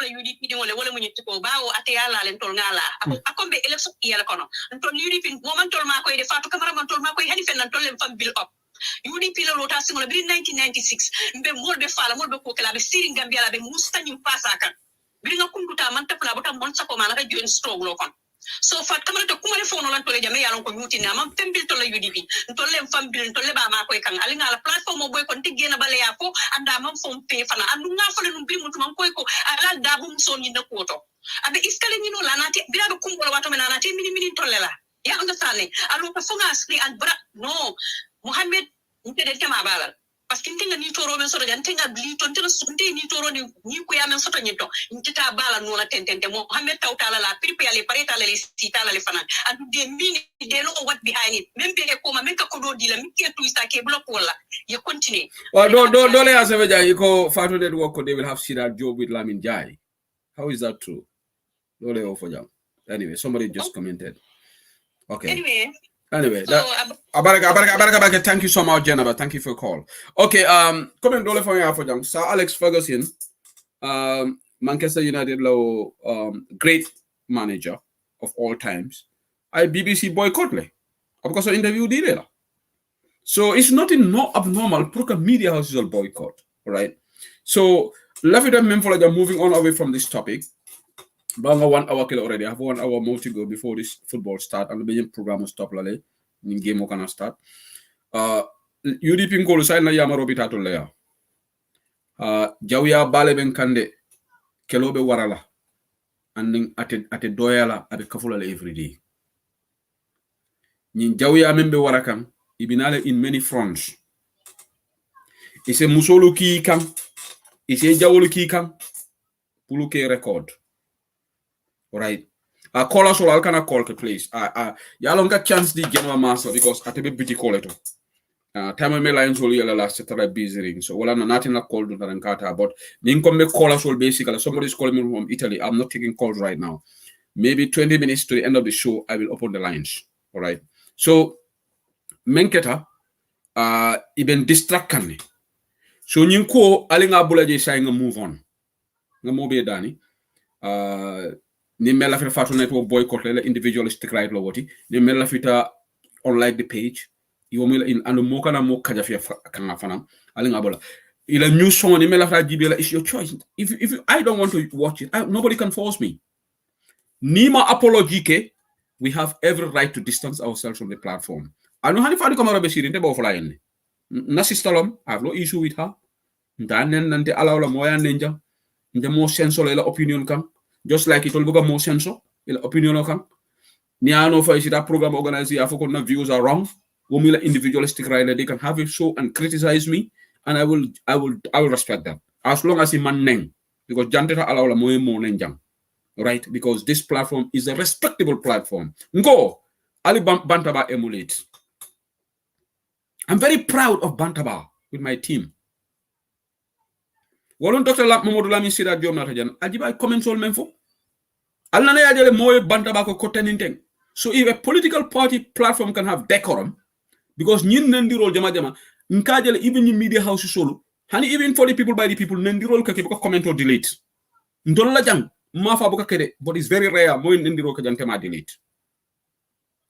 UDP wala munyit ko bawo ate yala len tol ngala akombe election yala kono ntol UDP moment tol ma koy de fatu camera man tol ma koy hani fen tol lem fam bill up UDP la lota singola bi 1996 mbe molbe fala molbe ko kala be siri Gambia la be mustanyim pasa kan bi nga kunduta man tapla botam mon sako man ka join strong lo kon so fat kamara to kuma le fono lan tole jame yalon ko muti na mam tembil to la UDP to le fam bil to le ba ma koy kan ali ngala platform mo boy kon tigena bale ya ko anda mam fom pe fana andu nga fale num bi mutu mam koy ko ala da bum so ni na ko to abe iskale ni no la nati bi da ko ngol wato me na nati mini to le la ya understand alo ko fonga skri and bra no Muhammad ngede kema balal parce que ntinga ni toro men soto ntinga bli to ntena sunte ni toro ni ko ya men soto nyito ntita bala no la tentente Muhammad tawtala la pripe ale pareta le sitala le fanan adu de mini de no what behind it même be ko ma men ka ko do di la mi ke tu sta ke block wala ye continue well do le asave jay ko fatu de work they will have see that job with Lamin Jai. How is that true? Do le ofo jam. Anyway, somebody just commented. Okay. Anyway, Abaraka, thank you so much, Jennifer. Thank you for your call. Okay, coming dole for you for jam. Sir Alex Ferguson, Manchester United great manager of all times. I BBC boycott le. Because of interview did. So it's nothing abnormal. Proka media houses will boycott. All right. So left it at moving on away from this topic. Banga 1 hour kill already. I have 1 hour more to go before this football start and the program will stop lale. In game can start. UDP ngolo sai na yamaro bitato leya. Jawya bale ben kande kelobe warala. And ate doyala abe kafula every day. Nin jawya membe warakam ibinale in many fronts. Ise musolo ki kam. Ise jawolo ki kam. Puluke record. Alright. Call us all. I cannot call the place. Y'all got chance the general master because I take a beauty call it. Time my lines will yell last busy ring. So I'm nothing like called to Kata, but the income call us all basically. Somebody's calling me from Italy. I'm not taking calls right now. Maybe 20 minutes to the end of the show, I will open the lines. All right. So Menketa even distract me. So nyinko alinga bulaje saying move on. Ngamobe dani. Ni mela fita fatu network boycott le individualistic right lo woti ni mela fita unlike the page iwo mela in ando mo kana mo kaja fi kanga fana alinga bola ila news song ni mela fita jibela is your choice if I don't want to watch it nobody can force me nima apology ke we have every right to distance ourselves from the platform I know hani fadi kamara be sirinte bo fala yenne na sistalom I have no issue with her ndanen nante alawla moya nenja nde mo senso la opinion kam just like it will become more senso, opinion of ni ano for that program organized, I forgot views are wrong. Womila individualistic right, they can have a show and criticize me, and I will respect that. As long as he man neng, because janteta alawla moye mo neng jang. Right? Because this platform is a respectable platform. Go, Ali Bantaba emulate. I'm very proud of Bantaba with my team. Walon Dr. Mamadou Lamine Sira Diom Natajan, Ajiba comments all menfo. Alnana yajale moye Bantaba ko koteninteng. So if a political party platform can have decorum, because nyin nendirol jama jama, nkajale even in media house solo, honey even for the people by the people, nendirol kake bako comment or delete. Ndola jang, mafa boka kede, but it's very rare, moye nendirol kajang tema delete.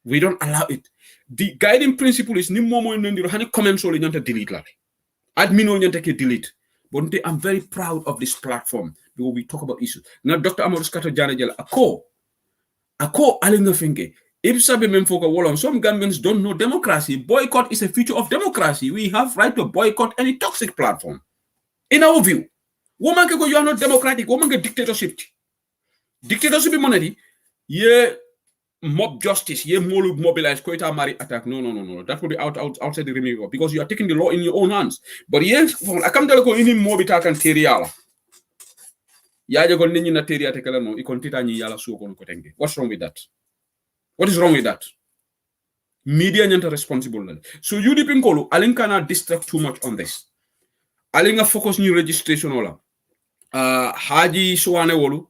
We don't allow it. The guiding principle is ni momo nendiro hani comment solo nyanta delete la. Admin will nyanta ke delete. But I'm very proud of this platform because we talk about issues. Now Dr. Amadou Skato Jana Jela ako alinga fenke. If sabe memfoka wolon, some Gambians don't know democracy. Boycott is a feature of democracy. We have right to boycott any toxic platform. In our view, woman ke go you are not democratic. Woman ke dictatorship. Dictatorship money. Yeah. Mob justice, ye molu mobilize Koita Mari attack. No. That would be outside the remedy because you are taking the law in your own hands. But yes, I come to go in mobita can teriala. Yaja go nini na teria tekala no ikontita ni yala suo kono kotenge. What's wrong with that? What is wrong with that? Media nyanta responsible. So UDP Nkolo, Alinka na distract too much on this. Alinga focus new registration ola. Haji Suwane wolu,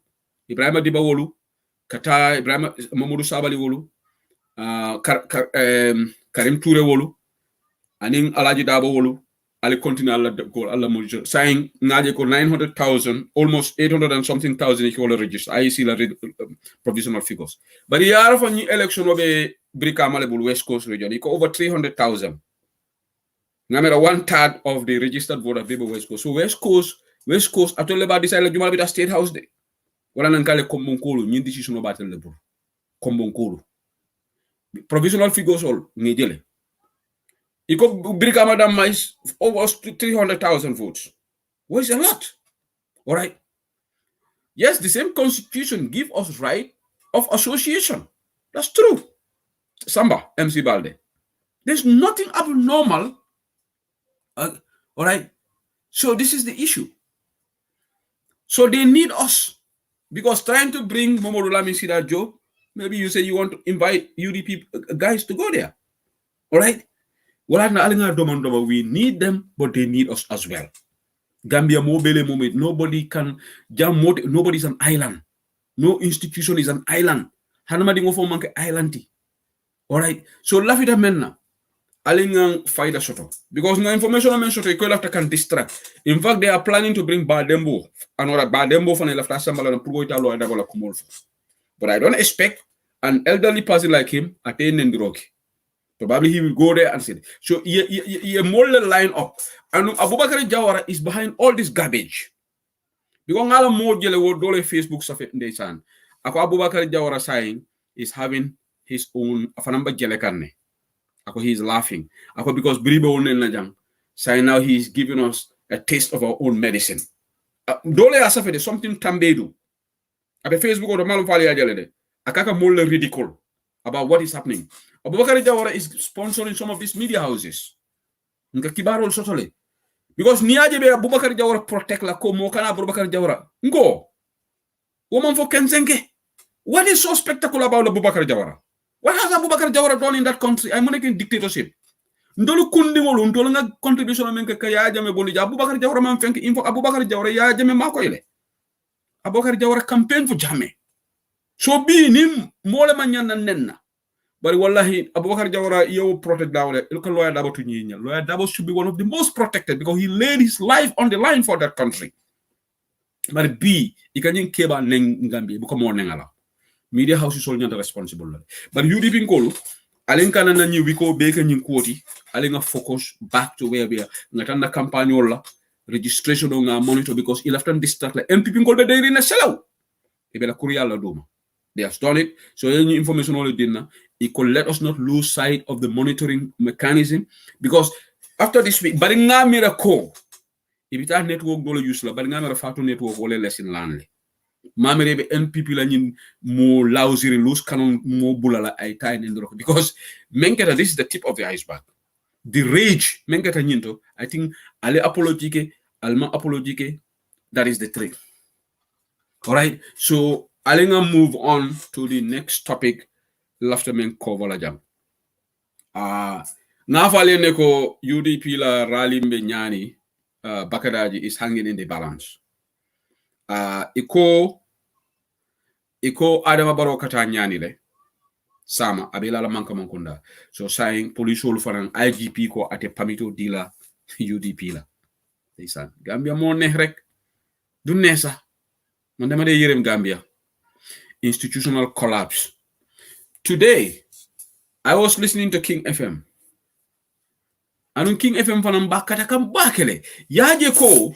Ibrahima Diba wolu, Kata Ibrahim Mamadou Sabali wolu, Karim Toure wolu, aning Alaji Dabo wolu, Ali continue Allah Mojo saying Naje ko 900,000, almost 800 and something thousand if you all register. I see the provisional figures. But the year of any election of a Brika Malebul West Coast region, it over 300,000. Namera 1/3 of the registered voter people West Coast. So West Coast, I told you about this island, you might be the state house there. Wala nankale kombonkolo nyi decision about le bur kombonkolo provisional figures all ngejele iko brika madam mais almost 300,000 votes, which is a lot. All right, yes, the same constitution give us right of association. That's true. Samba MC Balde, there's nothing abnormal. All right, so this is the issue. So they need us. Because trying to bring Mamadou Lamine Sida Joe, maybe you say you want to invite UDP guys to go there. All right? Well, we need them, but they need us as well. Gambia mobile moment. Nobody can jam. Nobody's an island. No institution is an island. Hanamadi ngofo manke islandy. All right? So lafita menna. Alingang faida soto. Because na information men soto iko lafta can distract. In fact, they are planning to bring Badembo. Anora Badembo fane lafta sambala na pugo italo enda gola kumolfo. But I don't expect an elderly person like him attain Nendiroki. Probably he will go there and say, so he more line up. And Abubakar Jawara is behind all this garbage. Because ngala mo jele wo dole Facebook safe ndesan. Ako Abubakar Jawara saying is having his own afanamba jele kanne. He's laughing. Because Bribo Najang saying now he's giving us a taste of our own medicine. Dole asafede something tambedu. At Facebook or the Malufali Ajalede. Akaka mole ridicule about what is happening. Abubakar Jawara is sponsoring some of these media houses. Nka kibaro sotole. Because niaje be Abubakar Jawara protect la ko mo kana Abubakar Jawara. Ngo. Woman for Kenzenke. What is so spectacular about Abubakar Jawara? What has Abubakar Jawara done in that country? I'm making dictatorship. Ndolu kundi ngolu ndolu nga contribution menke ka ya jame boni Abubakar Jawara man fenk info Abubakar Jawara ya jame mako ile. Abubakar Jawara campaign for jame. So be nim mole manyana nenna. But wallahi Abubakar Jawara you protect dawle. Look at Lawyer Dabo to nyinya. Lawyer Dabo should be one of the most protected because he laid his life on the line for that country. But B, ikanyin keba neng Gambia buko mo nengala. Media house is all not responsible. But UDP Nkolo, alinka na nyi wiko beke nyi kwoti, alinga focus back to where we are. Ngatanda campaign wala registration nga monitor because il after distract la MPP Nkolo be na selaw. Ebe la kuriya la doma. They have done it. So any information all dinna, it could let us not lose sight of the monitoring mechanism because after this week, bari nga mira ko. If it network dolo use la, bari nga mira fatu network wala lesson land. mamerebe NPP la ñin mo lawsiri lus kanon mo bulala ay tay ndoro because menketa this is the tip of the iceberg. The rage menketa ñinto I think ale apologique alma apologique that is the trick. All right, so alenga move on to the next topic lafta men cover la jam. Nafale neko UDP la rally mbe nyani Bakadaji is hanging in the balance. Iko Adama Barrow kata nyani le sama abela la manka mankunda. So saying police olu fanan IGP ko ate pamito dila UDP la. Deysan Gambia mo neex rek du neesa man dama de yerem Gambia. Institutional collapse. Today I was listening to King FM. Anun King FM fanan bakata kam bakele yaje ko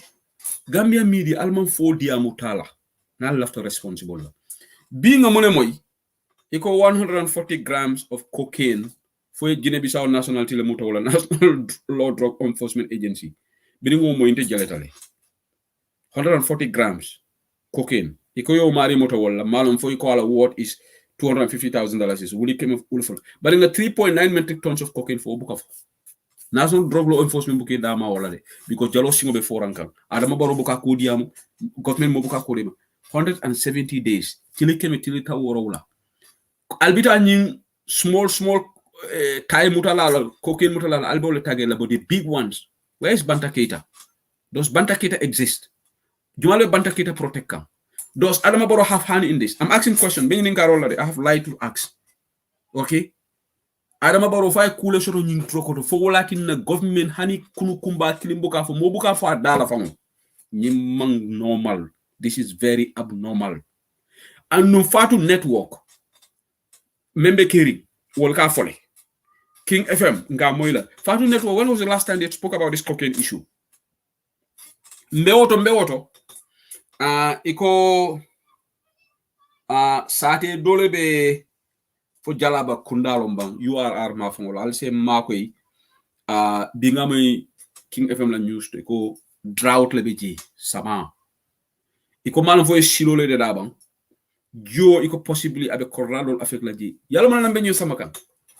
Gambia media alman fo dia mutala na lafto responsible. Being a money moy iko 140 grams of cocaine for Guinea-Bissau National Telemuta wala National Law Drug Enforcement Agency. Bining mo inte jaletale. 140 grams cocaine. Iko yo mari moto wala malum fo iko ala what is $250,000 is wuli keme ulful. But in the 3.9 metric tons of cocaine for Obukaf. National Drug Law Enforcement buke dama wala de because jalo singo be forankal. Adama Barrow buka ko diamu government mo buka ko dema 170 days tili keme tili ta woro wala. Albita nying small Thai mutala cocaine mutala albo le tagela but the big ones where is Banta Keita? Does Banta Keita exist? Jumale Banta Keita protect them? Does Adama Barrow have hand in this? I'm asking question. I have lied to ask. Okay? Adama Barrow fay kule soto nying trokoto fo walakin na government hani kunu kumba kilimbuka fo mobuka fo dala famo. Nyimang normal. This is very abnormal. And no fatu network. Membe Keri, Wolka Fole, King FM, Nga Moila. Fatu Network, when was the last time they spoke about this cocaine issue? Mbewoto. Iko Sate Dolebe for Jalaba Kundalombang, URR Mafongola. I'll say Markway, Bingame King FM la news to Iko drought lebeji, Sama. Iko Manavoy Shilole de Dabang. Jo iko possibly abe corrado affect la ji yalla man lambe ñu samakan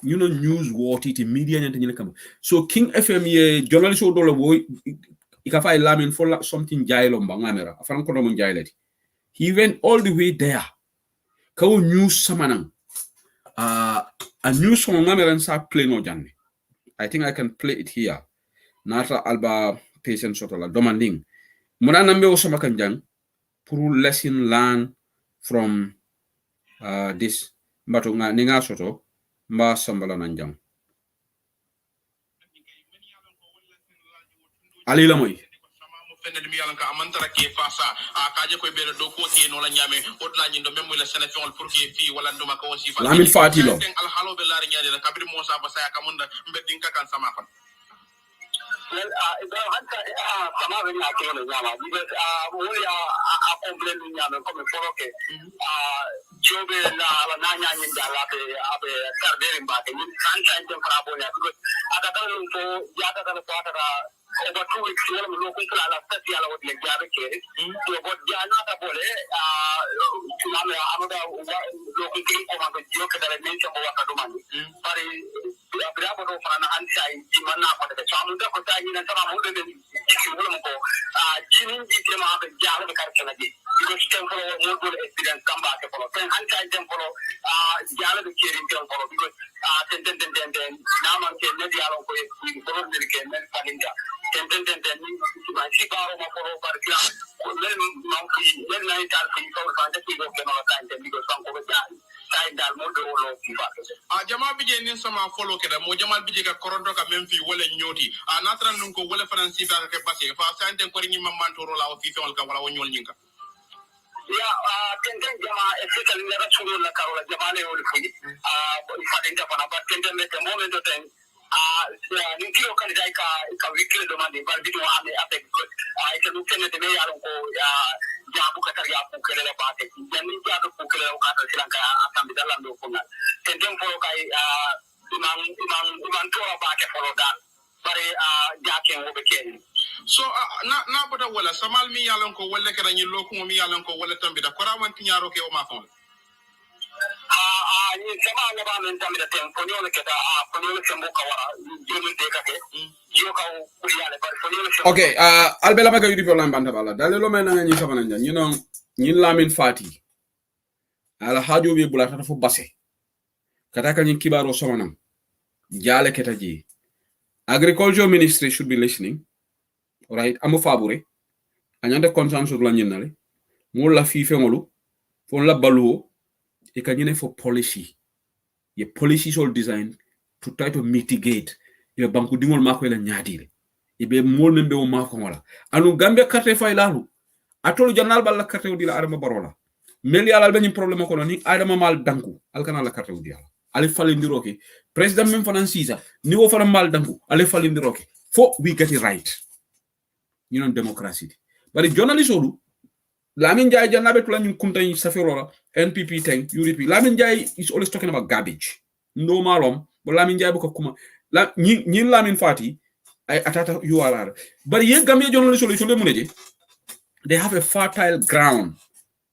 ñu no news woti ti media ñante ñu kam so King FM ye journalist o dolo boy ika fay lamin for something jailo mba ngamera afan ko do mo jailati he went all the way there kaw news samanan a news from ngamera sa play no janne I think I can play it here nata alba patient soto la demanding mona nambe o samakan jang pour lesson learn from this mbato nga ninga soto mba sambala nanjang ali la moy fenel mi yalanka amantara ke fasa kaje ko bele do ko ti no la nyame od la nyindo mem la sélection pour que fi wala nduma ko wasi fa lamin fatilo al halo be la nyaade la kabir mo sa ba sa ka munda mbedin ka kan sama fan well Ibrahim hanta sama be na ko nyama because wori a complain nyama comme foroke jobe la na nyanyi dala be abe kardere mbake ni kanta ndem frabo ya because ada tan ko yata tan ko ata over 2 weeks wala mo ko kala la tati ala wodi jabe ke to bod jana ta bole tuname amada lo ko ko ma ko joke dala men ko wata do mani pare bravo do fana ansai di manna ko de chamu da ko tani na sama mo de ci wala mo ko jinin di tema be jala be kar kala di because tempo mo do experience kamba ke ko ten ansai tempo jala be kiri tempo because ten na man ke ne di ala ko ko de ke men paninga ten ma si baro ma ko par kila len ma ko len na ita ko ko ba de ko ke no ta ten because ko be tay dal mo do lo fi ba jama bije nin sama follow ke da mo jamal bije ka koronto ka men fi wala nyoti natran nun ko wala franci ba ke basse fa sante ko ni mamman to la o fi fewal ka wala o nyol nyinka ya ten jama especially la rasulu la karola jama le wol fi fa den ta bana ba ten ke momento ten ni kilo kan dai ka weekly demande ba bidu ame avec ite lu kene de ya ko ya bu ka tar ya ko kele la ba te ni ya ko kele o ka ta silanka atam dalla ndo ko na ten fo kai imam to ba ke fo da bare ja ke wo be ken So na bota wala samal mi yalan ko wala kada ni loku mi yalan ko wala tambida ko rawan tinyaro ke o ma fon ni sama na ba non tambida ten ko nyole keda ko nyole sembo kawara joni de kake yo ka ko yale par ko nyole sembo okay albela maga yudi problem banta bala dalelo men nga ni sabana nja ñu non ñi lamin fati ala hajo be bulata fo basse kata ka ñi kibaro somanam jale keta ji agriculture ministry should be listening. Right, amu fabure anyande consensus la ñinale mo la fi fengolu fon la baluo e ka ñine for policy ye policies all designed to try to mitigate ye banku dingol mako la ñaadire e be mol membe o mako wala anu gambe carte fay lalu atolu janal balla carte o dila adama barola mel yalla be ñim problème ko ni adama mal danku alkana la carte o dila ale falindiro ke president même fanan sisa ni wo fana mal danku ale falindiro ke fo we get it right. You know, democracy. But the journalists olu Lamin Jai janabe tula nyum kunta yi safirora NPP thing UDP. Lamin Jai is always talking about garbage. No malom, but Lamin Jai buka kuma la nyi Lamin Fati ay atata URR. But ye Gambia journalists olu chole muneje they have a fertile ground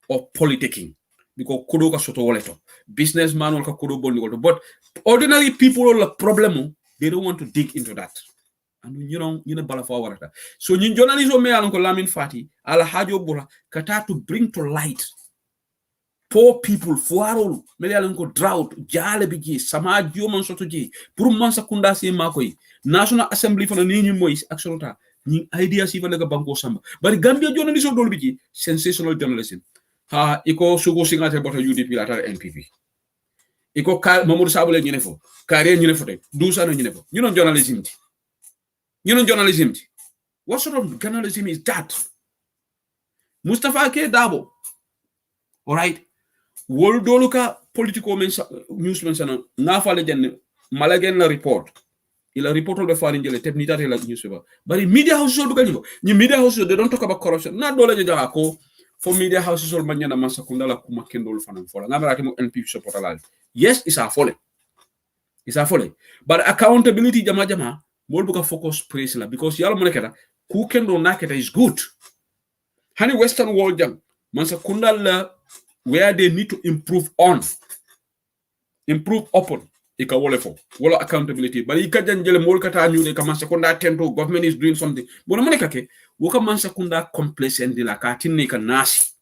of politicking because kudo ka soto woleto businessman wal ka kudo bonni woleto but ordinary people all problem they don't want to dig into that. And you know bala fa warata so ñin journalism me alon ko Lamin Fati ala hajo bura kata to bring to light poor people fuarol me alon ko drought jale bi ji sama man soto ji pour man sakunda se makoy National Assembly fana ni ñi moy actionta ñi ideas yi fa nga banko samba bari Gambia journalism dol bi ji sensational journalism ha iko sugo singate bota UDP la tar NPP iko ka Mamadou Sabule ñu ne fo carrière ñu ne fo te dousa ñu ne fo ñu non journalism ji. You know journalism. What sort of journalism is that? Mustafa K. Dabo. All right. World Doluka political newsman sana nafale jenne malagen la report. Il a reported the foreign jele tepnita la newspaper. But in media houses do ganibo. Ni media houses they don't talk about corruption. Na dole je ko for media houses all manyana masakunda la kuma kendol fanan fola. Ngamara timo NPP support ala. Yes, it's a folly. It's a folly. But accountability jama mol buka focus praise la because yalla mo nekata ku kendo naketa is good hani western world jam man sa kundal where they need to improve upon ika wole fo wala accountability bari ka janjele mol kata nyude ka man sa kunda tento government is doing something bona mo nekake woka man sa kunda complacent la ka tinni ka nasi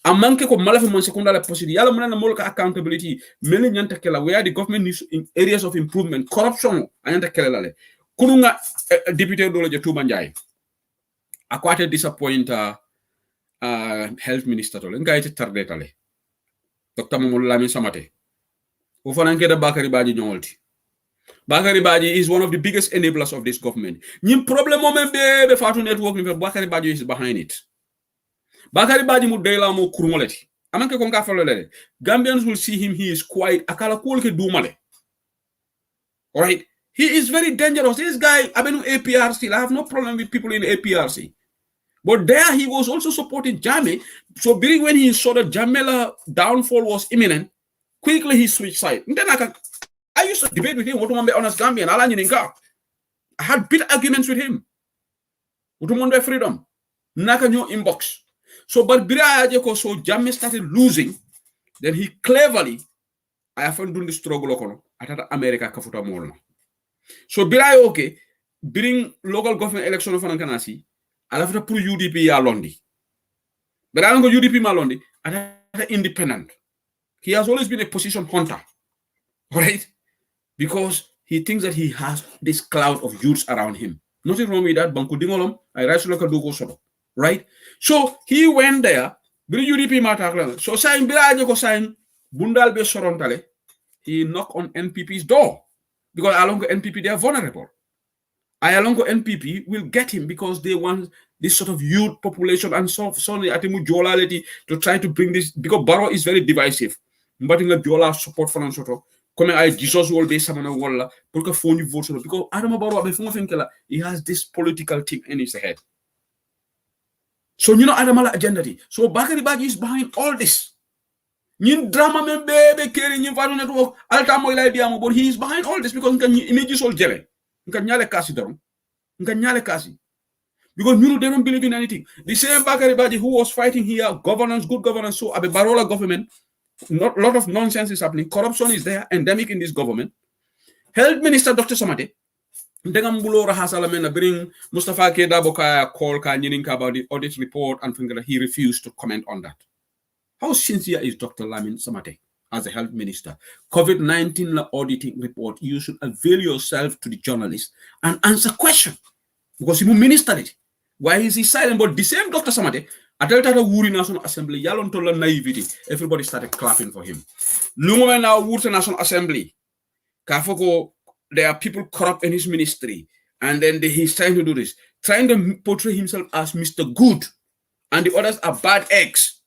amanke ko malafi man sekunda la possible yalla mona na molka accountability meli nyanta kala where the government needs in areas of improvement corruption anyanta kala le kununga député do je Touba Njie akwate disappoint health minister to ngai tarde tale Dr. Mamadou Lamin Samate o fananke da Bakary Badji nyolti Bakary Badji is one of the biggest enablers of this government nyim problem mo be fatu network ni Bakary Badji is behind it. Bakary Badji mu deyla mo kurmoleti amanke ko nga falolele Gambians will see him he is quiet akala ko ke dumale all right he is very dangerous this guy abenu APRC I have no problem with people in APRC but there he was also supporting Jammeh so when he saw that Jammeh's downfall was imminent quickly he switched side I used to debate with him what be honest Gambian ala nyininka I had big arguments with him what freedom naka nyo inbox. So, but so Jammeh started losing, then he cleverly, I haven't done the struggle at America kafuta molna. So, okay, bring local government election of Ankanasi, I have to put UDP ya Londi. But I don't go UDP Malondi, at independent. He has always been a position hunter, right? Because he thinks that he has this cloud of youths around him. Nothing wrong with that. Banku dingolom, I rise local dogo solo. Right? So he went there. UDP matter. So sign ko sign Bundal be sorontale. He knocked on NPP's door because along NPP they are vulnerable. Along NPP will get him because they want this sort of youth population and so atimu jolality to try to bring this because Barrow is very divisive. But in the jola support for soto. Come I Jesus will be samana wala because phone vote because Adama Barrow he has this political thing in his head. So you know Adamala agenda. So Bakary Badji is behind all this. Nin drama men bebe keri nin valu network alta mo ila diamo but he is behind all this because nkan images all jele. Nkan nyale kasi daron. Nkan nyale kasi. Because you know they don't believe in anything. The same Bakari Baji who was fighting here, governance, good governance, so Abe Barola government, not lot of nonsense is happening. Corruption is there, endemic in this government. Health Minister Dr. Samate, Ndegam Hasala bring Mustafa Keda Boka call ka about the audit report and he refused to comment on that. How sincere is Dr. Lamin Samate as a health minister? COVID-19 auditing report, you should avail yourself to the journalist and answer question because he ministered it. Why is he silent? But the same Dr. Samate, at the Wuri National Assembly, Yalon told naivety. Everybody started clapping for him. Lungo now Wuri National Assembly. Kafoko, there are people corrupt in his ministry. And then he's trying to do this, trying to portray himself as Mr. Good. And the others are bad eggs.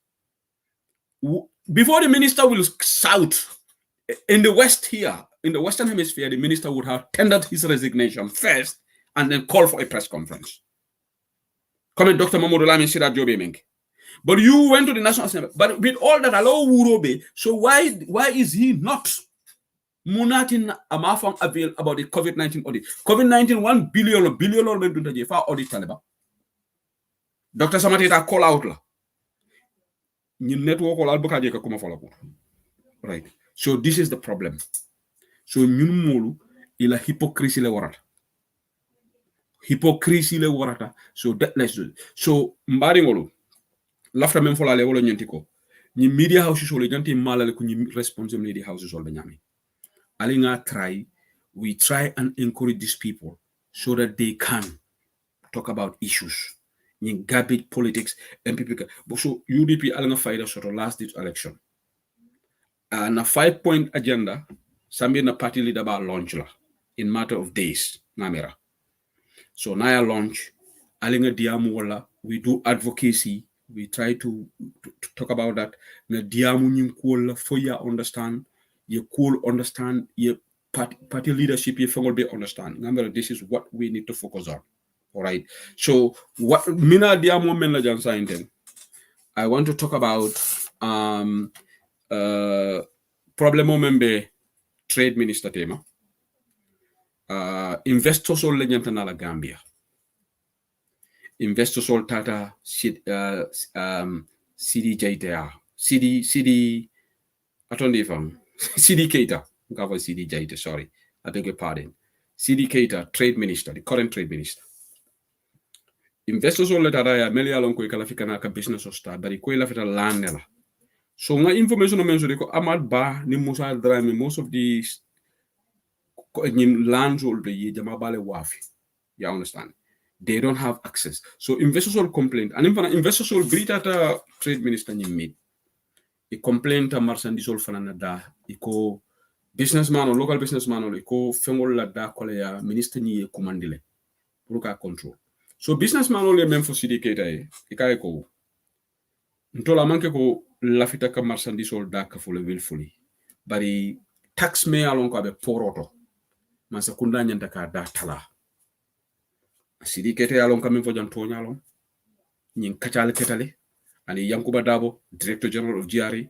Before the minister will shout, in the West here, in the Western Hemisphere, the minister would have tendered his resignation first and then call for a press conference. Comment Dr. Mamadou Lamin Sira Jobe Menk. But you went to the National Assembly. But with all that, allow Wurobe, so why is he not Munatin Amafang avail about the COVID-19 audit? COVID-19, 1 billion or for audit Taliban. Dr. Samate call out la. Right. So this is the problem. So ñun molu ila hypocrisy le warata. Hypocrisy le warata. So that let's do it. So mbari ngolu lafta men fola le wala ñenti ko. Ñi media houses wala janti malale ko ñi responsible media houses wala ñami. Ali nga we try and encourage these people so that they can talk about issues. In garbage politics and people. So UDP alanga fight sort of last this election. And a 5-point agenda, Sambi na party leader about launch la in matter of days. Namera. So Naya launch, alinga diamu wala, we do advocacy, we try to talk about that. Na diamu nyimkola for ya understand, you cool understand, your party leadership, you fengol be understand. Namera, this is what we need to focus on. All right. So what mina diamu men la jansa inten. I want to talk about problemo membe trade minister tema. Investors all lenyantana la Gambia. Investors all tata CD Jaita. CD atondi fam. CD Keita. Gava CD Jaita, sorry. I beg your pardon. CD Keita, trade minister, the current trade minister. Investors all letara ya meli alon ko kalafika na ka business start bari ko la feta landela. So nga information on mention ko Amad Ba ni Musa Drame most of these lands will be jamabale wafi. You understand? They don't have access. So investors will complain. And investors will breathe at a trade minister ni mid. A complaint to marchandise all fanana da. Iko businessman or local businessman or iko fengol la da kole ya minister ni commandile. Puruka control. So businessman only men for CDK tae. Ika eko. Ntola manke ko lafita ka marchandise all da ka fole willfully. Bari tax me alon ko abe poroto. Masa kunda nyanta ka da tala. Sidi kete alon kamen fo jan tonya alon. Nyin kachale ketale. Ani Yankuba Dabo, Director General of GRE.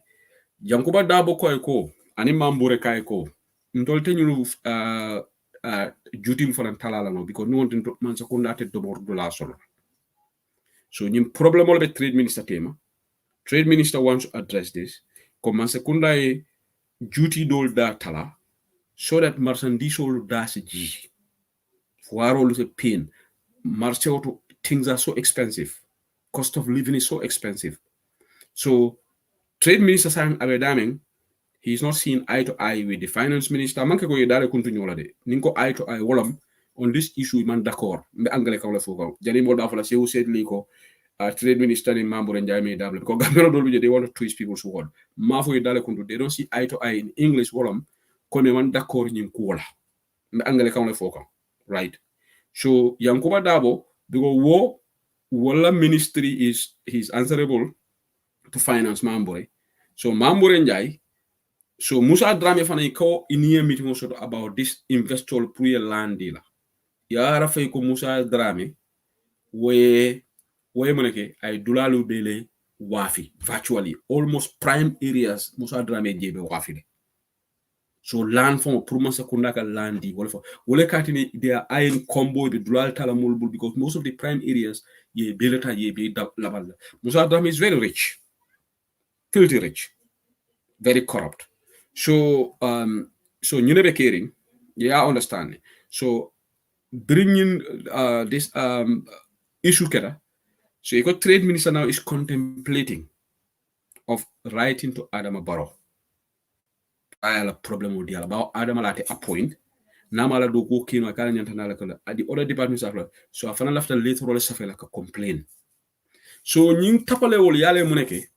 Yankuba Dabo ko ani mambure ka ko. Ntolte nyulu jutim for an talala no because no one man sakunda te do la solo. So nyin problem all be trade minister tema. Trade minister wants to address this. Comme man sakunda e duty dol da tala. So that marchandise all da se ji. For all the pain. March auto things are so expensive. Cost of living is so expensive. So trade minister Sam Abedaming, he's not seeing eye to eye with the finance minister. Manke go yedare continue la de. Ninko eye to eye wolam on this issue man d'accord. Mbe angale ka wala foko. Jani mo da fala se o said liko trade minister ni mambo renjay me double. Ko gamelo do they want to twist people's word. Mafo yedare kuntu they don't see eye to eye in English wolam. Kone man d'accord nyin ko wala. Mbe angale ka wala foko. Right. So Yankuba Dabo, because Walla ministry he's answerable to finance Mambore. So Mambore Njai, so Musa Drame fana ko iniye meeting also about this investor pre land dealer. Yara fe ko Musa Drame we moneke ay dulalu bele wafi virtually almost prime areas Musa Drame jebe wafi de. So land from Purma Sakunda ka landi. Wole katini they are iron combo the dual talamulbul because most of the prime areas ye beleta ye be labal. Musa Dam is very rich, filthy rich, very corrupt. So so you never caring. Yeah, I understand. So bringing this issue keda. So you got trade minister now is contemplating of writing to Adama Barrow. I have a problem with about Adama Late appoint. Namala do go kino akala nyantana la kala. At the other departments are so afana lafta later all suffer like a complaint. So nying tapale wol yale muneke.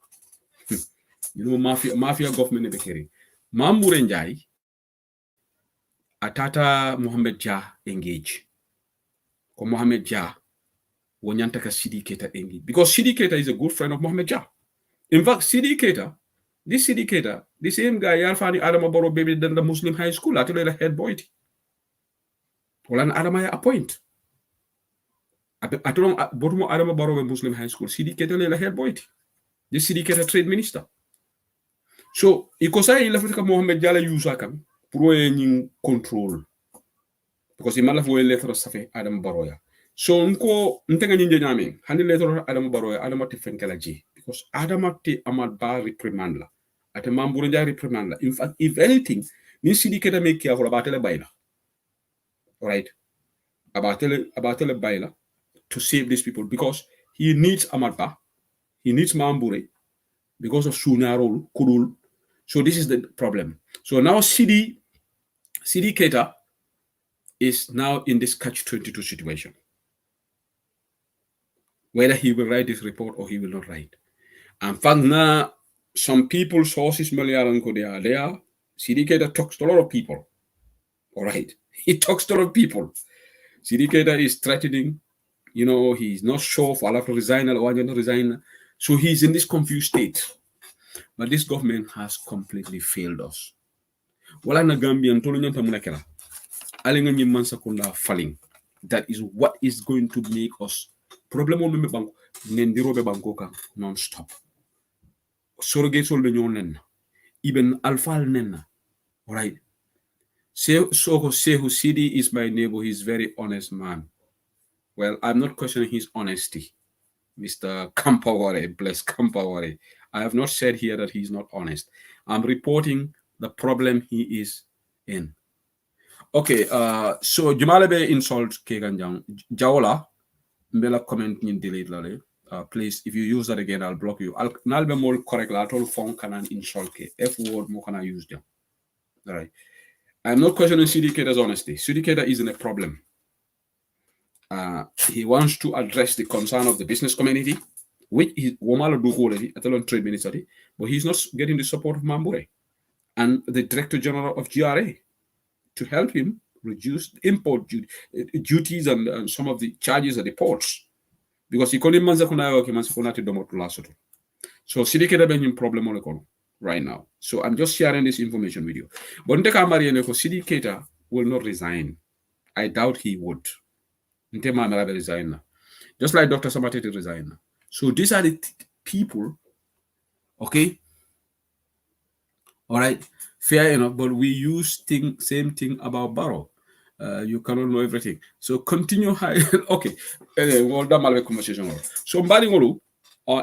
You know mafia government be keri. Mamure Njai atata Mohammed Jah engage. Ko Mohammed Jah wonyantaka Sidi Keita engage because Sidi Keita is a good friend of Mohammed Jah. In fact, Sidi Keita, the same guy, Yalfani Adama Boro baby than the Muslim high school, actually the head boy. Well, an Adama appoint. Atulong Botumo Adama Boro Muslim high school, Sidi Keita the head boy. The Sidi Keita trade minister. So, ikosa ila fika Mohammed Jala Yusakam, pro control. Because he malaf wo letter safe Adama Baro ya. So nko ntenga nyinje nyame, hani letter Adama Baro ya, Adama te fenkela ji. Because Adama te amad ba reprimand la. Ate mamburu nja reprimand la. In fact, if anything, ni Sidi Keita make care for abatele baila. Right? Abatele baila to save these people because he needs Amadba, he needs Mambure because of Sunyarol, Kurul. So this is the problem. So now Sidi Keita is now in this catch-22 situation. Whether he will write this report or he will not write. And fact now, some people, sources, they are there. Sidi Keita talks to a lot of people. All right. He talks to a lot of people. Sidi Keita is threatening, he's not sure if I'll have to resign or not resign. So he's in this confused state. But this government has completely failed us. Wala na Gambian tolu nyanta munakela. Alenga nyimman sakunda falling. That is what is going to make us problem on me bank nendirobe bankoka non-stop. Sorge sol de nyonen. Even alfal nenna. All right. Sehu Sidi is my neighbor. He's very honest man. Well, I'm not questioning his honesty. Mr. Kampaware, bless Kampaware. I have not said here that he's not honest. I'm reporting the problem he is in. Okay, so Jumalebe insult Keganjang. Jaola, Mbela comment in delete lale. Please, if you use that again, I'll block you. I'll be more correct. I'll tell phone can insult K. F word more can I use them. All right. I'm not questioning CDK's honesty. CDK is in a problem. He wants to address the concern of the business community, which is Womala do already at the trade ministry, but he's not getting the support of Mambure and the Director General of GRA to help him reduce import duties and some of the charges at the ports. Because he couldn't manza to domo to lasoto. So CDK having problem right now. So I'm just sharing this information with you. But CDK will not resign. I doubt he would. Just like Dr. Samatete resigned. So these are the people, okay? All right, fair enough, but we use same thing about Barrow. You cannot know everything. So continue high. Okay, well done my conversation. So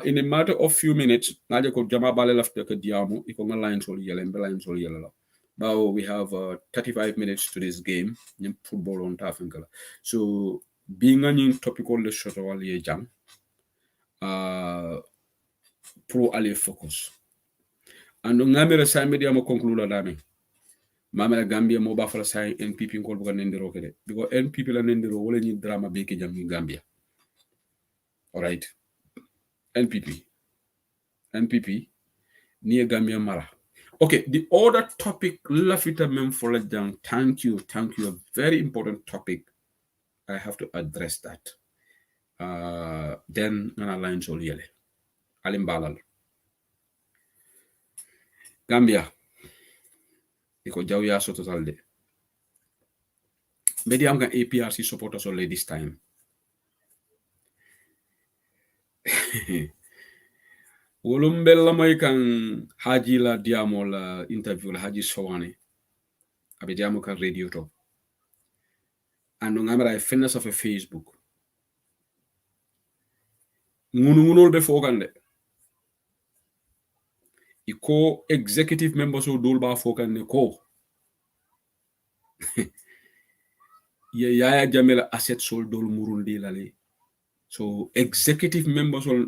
in a matter of few minutes, Nadia ko jama bale lafte ke diamu iko line sol yele. Now we have 35 minutes to this game. Football on Tafinkala. So being a topical le shot wali jam. Pro ali focus. And ngamere sa media mo conclude dami. Mamela Gambia mo ba fala say NPP ngol buga nendiro kede. Because NPP la nendiro wala ni drama beke jam in Gambia. All right. NPP near Gambia Mara. Okay, the other topic lafita mem for jang. Thank you. A very important topic. I have to address that. Then nana line sol yele. Alimbalal. Gambia. Iko jawya so total de. Maybe I'm going APRC supporters only this time. Wolumbella may kan Haji la diamo la interview la Haji Sowane. abe diamo ka radio to ando ngamara fitness of a Facebook ngunul be fogande iko executive members o dol ba fogande ko ye Yaya Jamela asset sol dol murundi lale. So executive members all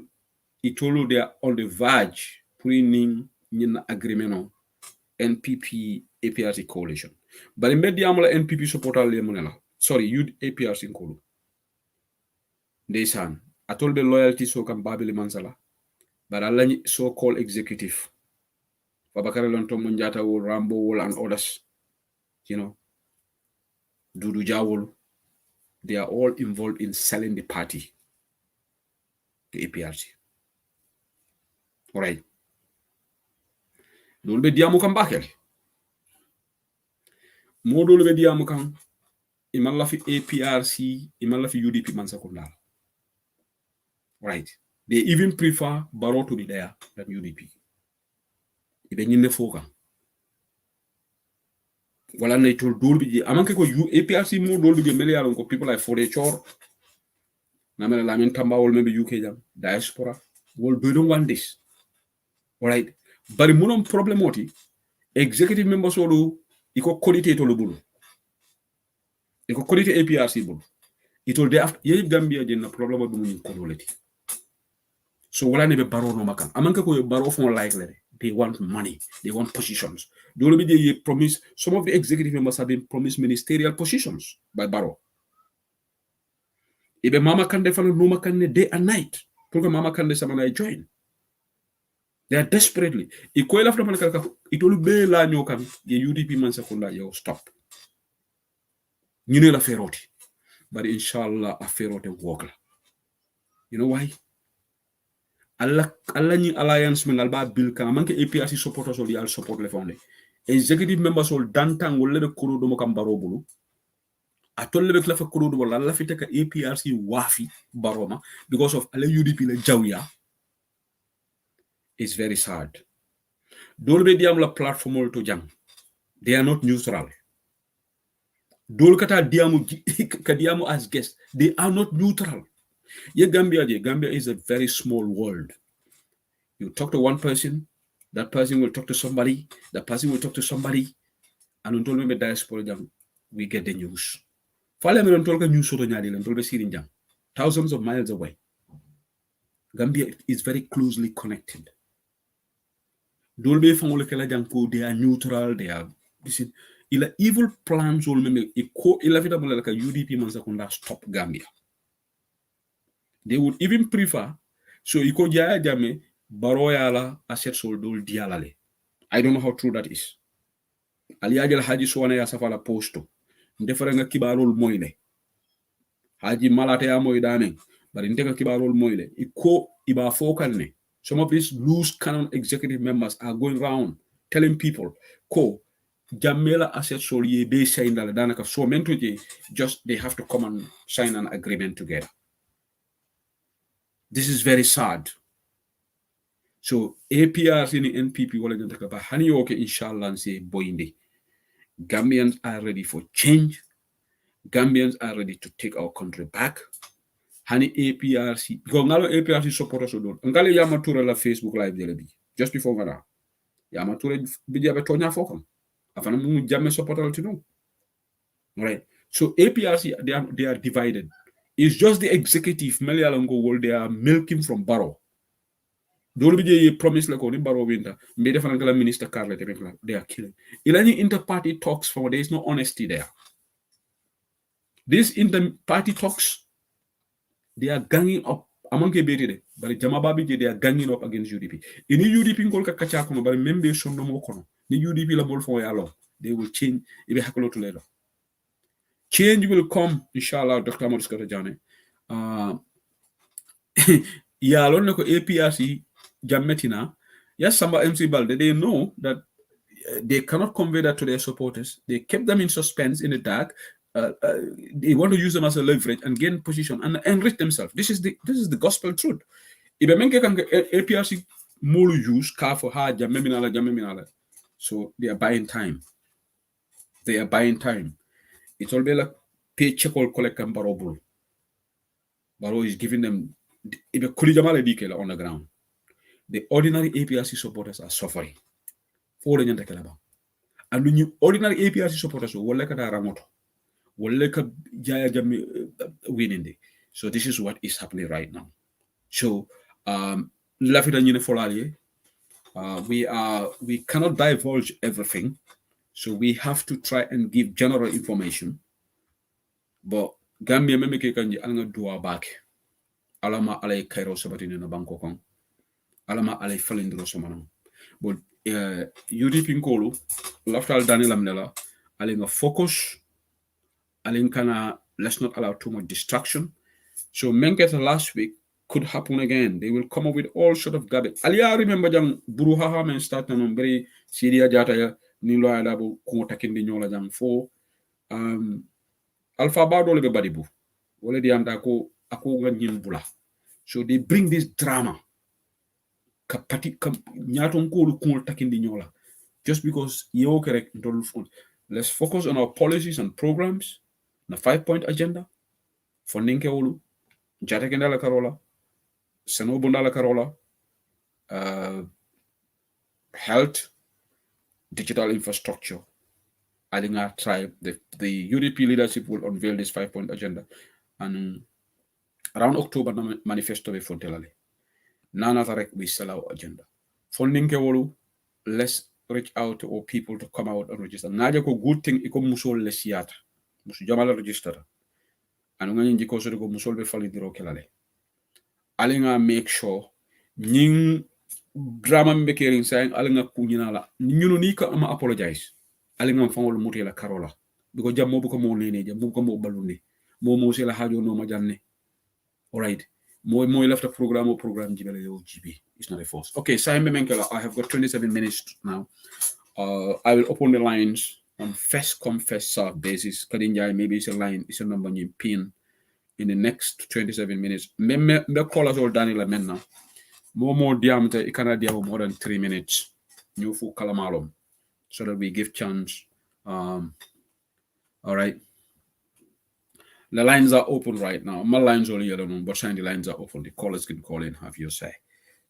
itolo they are on the verge putting in agreement on NPP APRC coalition. But in mediamala NPP supporter le sorry, youth APRC kolo. Ndeysaan atol be loyalty so kam babili mansala. But Allah so-called executive. Babakar Lonto Munjata will Rambo will and others. You know. Dudu Jawol. They are all involved in selling the party. The APRC. All right. Dole be diamu kam bakel. Mo dole be diamu kam imalla fi APRC, imalla fi UDP mansakunda. Right. They even prefer Barrow to be there than UDP. Ibe nyinde foka. Wala na itol dole be amanke ko APRC mo dole be mele yalon ko people like Fode Chor. Namela Lamin Tamba will maybe UK jam diaspora. Well, they don't want this. All right. But the mono problem oti executive members olu iko quality to lubulu. Iko quality APRC bulu. It will after ye Gambia jenna problem of the quality. So wala nebe baro no makan. Amanka ko baro fon like they want money. They want positions. They will be they promise some of the executive members have been promised ministerial positions by Barrow. Ibe Mama Kande fana no makane day and night. Porque Mama Kande samana join. They are desperately. Ikoela from Manaka, it will be la nyokan, the UDP man secunda, yo stop. You know la feroti. But inshallah, a ferote walk. You know why? Allah ni alliance men alba bill kan manke APRC supporters all the support le fonde. Executive members all dantang will lebe kuro do mokam barobulu. Atol lebe klafa kuro do la fiteka APRC wafi baroma because of alle UDP le jawya. It's very sad. Dolbe diam la platform to jang. They are not neutral. Dol kata diamu kadiamu as guests. They are not neutral. Gambia is a very small world. You talk to one person, that person will talk to somebody, that person will talk to somebody, and until we diaspora jang, we get the news. Fale me talk news so nyadi thousands of miles away. Gambia is very closely connected. Dolbe fangole kala janko they are neutral, they are ila evil plans will make ila vita like a UDP man secunda stop Gambia. They would even prefer so iko jaya jame baroyala asset sol dol dialale. I don't know how true that is. Ali ajal haji suwana ya safala posto. Ndefare nga kibarol moyle. Haji malate ya moy damen. Bari ndeka kibarol moyle. Iko iba fokal ne. Some of these loose cannon executive members are going around telling people, "Ko Jamela asset sol ye be sign dala danaka so mento je just they have to come and sign an agreement together." This is very sad. So APRC in the NPP wala jantaka ba hani yoke inshallah say boyinde. Gambians are ready for change. Gambians are ready to take our country back. Hani APRC because ngalo APRC supporters do. Ngale Yamatura la Facebook live delebi just before ngara. Yamatura bidia be tonya fokam. Afana mu jamme supporter to know. Right. So APRC they are divided. It's just the executive Melialango world they are milking from Barrow. Dole be promise like on Barrow winter. Mbe defana Minister Carlet they are killing. Ilani inter-party talks for there is no honesty there. These inter-party talks they are ganging up among Kebiri, but Jamababi they are ganging up against UDP. In UDP in Kolka Kachakono, but member Shono Mokono, the UDP la ball for yalo. They will change if hakolo to later. Change will come, inshallah, Dr. Moduskata Jane. Yalon ko APRC Jametina. Yes, Samba MC Balde, they know that they cannot convey that to their supporters. They kept them in suspense in the dark. They want to use them as a leverage and gain position and enrich themselves. This is the gospel truth. If APRC more use car for her, so they are buying time. They are buying time. It's all like paycheck or collect and Baro. Baro is giving them on the ground. The ordinary APRC supporters are suffering. For the and when you ordinary APRC supporters will like a ramoto, will like a Jaya Jami winning. So this is what is happening right now. So we cannot divulge everything. So we have to try and give general information. But Gambia memeke kanji alanga dua back. Alama alay kairo sabatini na banko kong. Alama alay falindro somanang. But UDP nkolu laftal Daniel Amnela alinga focus alinkana let's not allow too much distraction. So Menketa last week could happen again. They will come up with all sort of garbage. Aliya remember jang buruhaha men start na very Syria jata ya nilo ala bu kumotakindi nyola jang fo Alpha Bado le badibu. Wale di anda ako ganyin bula. So they bring this drama. Nyaton ko kumotakindi nyola. Just because you correct. Let's focus on our policies and programs. The 5-point agenda. Funding ke olu. Jata kenda la karola. Seno bunda la karola. Health. Digital infrastructure. I think our tribe, the UDP leadership will unveil this 5-point agenda. And around October, manifesto be fontelale. Nana tarek we sell our agenda. Funding ke wolu, let's reach out to all people to come out and register. Naja ko good thing iko musol le siata. Musu jamala register. And ngani njiko so ko musol be falidiro kelale. Alinga make sure nying drama mbekering saying alinga kunyinala. Nyunu nika ama apologize. Alinga fangol muti la karola. Because jammo bu ko mo nene jammo ko mo baluni. Mo se la hajo no majanne. All right. More left a program jibele GB. It's not a force. Okay, Simon Menkela, I have got 27 minutes now. I will open the lines on first come first serve basis. Kadinjai, maybe it's a number you pin in the next 27 minutes. Me call us all Daniel Menna. More diameter, it cannot be more than 3 minutes. New full kalamalum. So that we give chance. All right. The lines are open right now. My lines only yellow, but the lines are open. The callers can call in, have your say.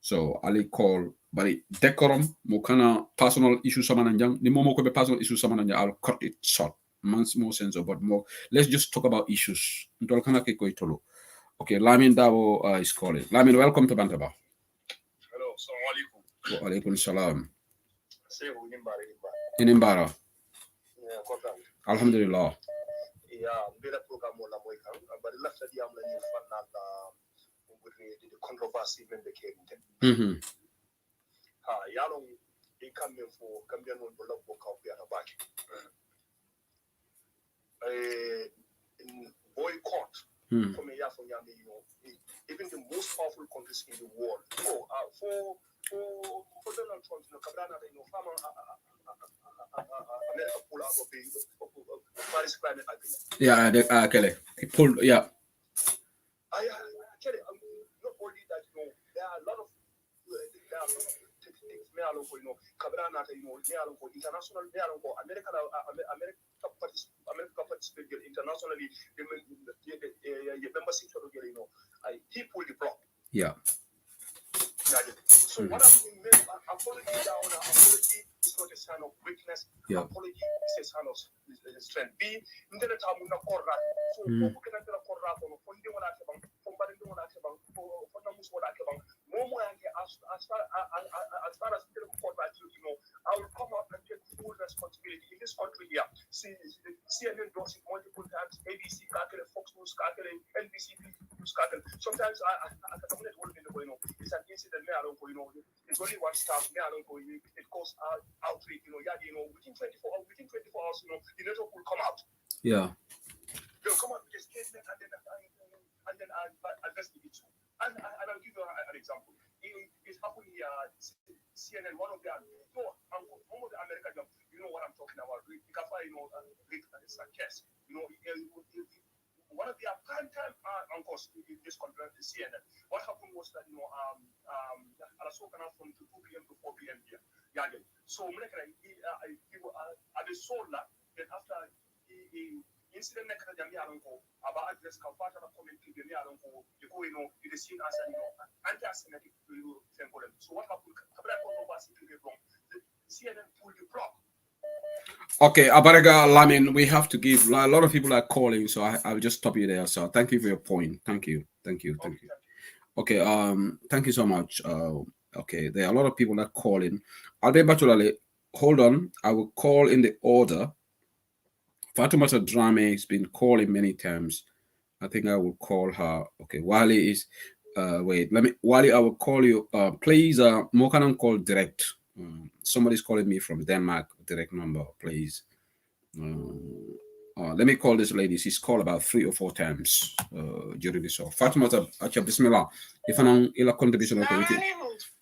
So I'll call, but decorum, mokana personal issue samananjang. The more be personal issue samananjang, I'll cut it short. Months more sense, but more. Let's just talk about issues. Okay, Lamin Davo is calling. Lamin, welcome to Bantaba. Hello, assalamu alaikum. Wa alaikum salam. Inimbara. Alhamdulillah. Mbele program la moy kan but lafta di am la ñu fanal the controversy men be kérinte ha yalo e kambe fo kambe non bo labbo ka be ana baki boycott from ya for yambe even the most powerful countries in the world for Donald Trump no kabrana no fama America pull out of the Paris climate agreement. Yeah, he pulled. Yeah. Actually, not only that, there are a lot of techniques. International. America participate internationally. The membership of he pulled the plug. Yeah. So what apology is not a sign of weakness. Yeah. Apology is a sign of strength. B, internet hamuna korra. So who can enter a korra from funding on Akabang, from Badin on Akabang, for Namus on Akabang, Momo and as far as the korra, I will come out and take full responsibility in this country here. See, CNN does it multiple times, ABC, Kakele, Fox News, Kakele, NBC News, Kakele. Sometimes I can't it's an incident, it's only one staff, it goes outreach, within 24 hours, the network will come out. Yeah. They'll come out with a statement and then I'll investigate you. And I'll give you an example. It happened here, CNN, one of the American, you know what I'm talking about. Because it's a case. One of the prime time uncles in this conference is CNN. What happened was that I saw from 2 p.m. to 4 p.m. here. So I was sold that. Then after ko aba address ka fata na community ni yaron ko it is seen as an anti-Semitic symbol. So what happened? CNN pulled the plug. Okay, Abaraga Lamin, we have to give a lot of people are calling, so I'll just stop you there. So thank you for your point. Thank you. Okay, thank you so much. Okay, there are a lot of people that call in. Albe Batulale, hold on. I will call in the order. Fatumata Drame has been calling many times. I think I will call her. Okay, Wally is wait, Wally, I will call you. Please Mokanan call direct. Somebody's calling me from Denmark, direct number, please. Let me call this lady. She's called about 3 or 4 times during this show. Fatumata Acha Bismillah. If an ila contribution, okay,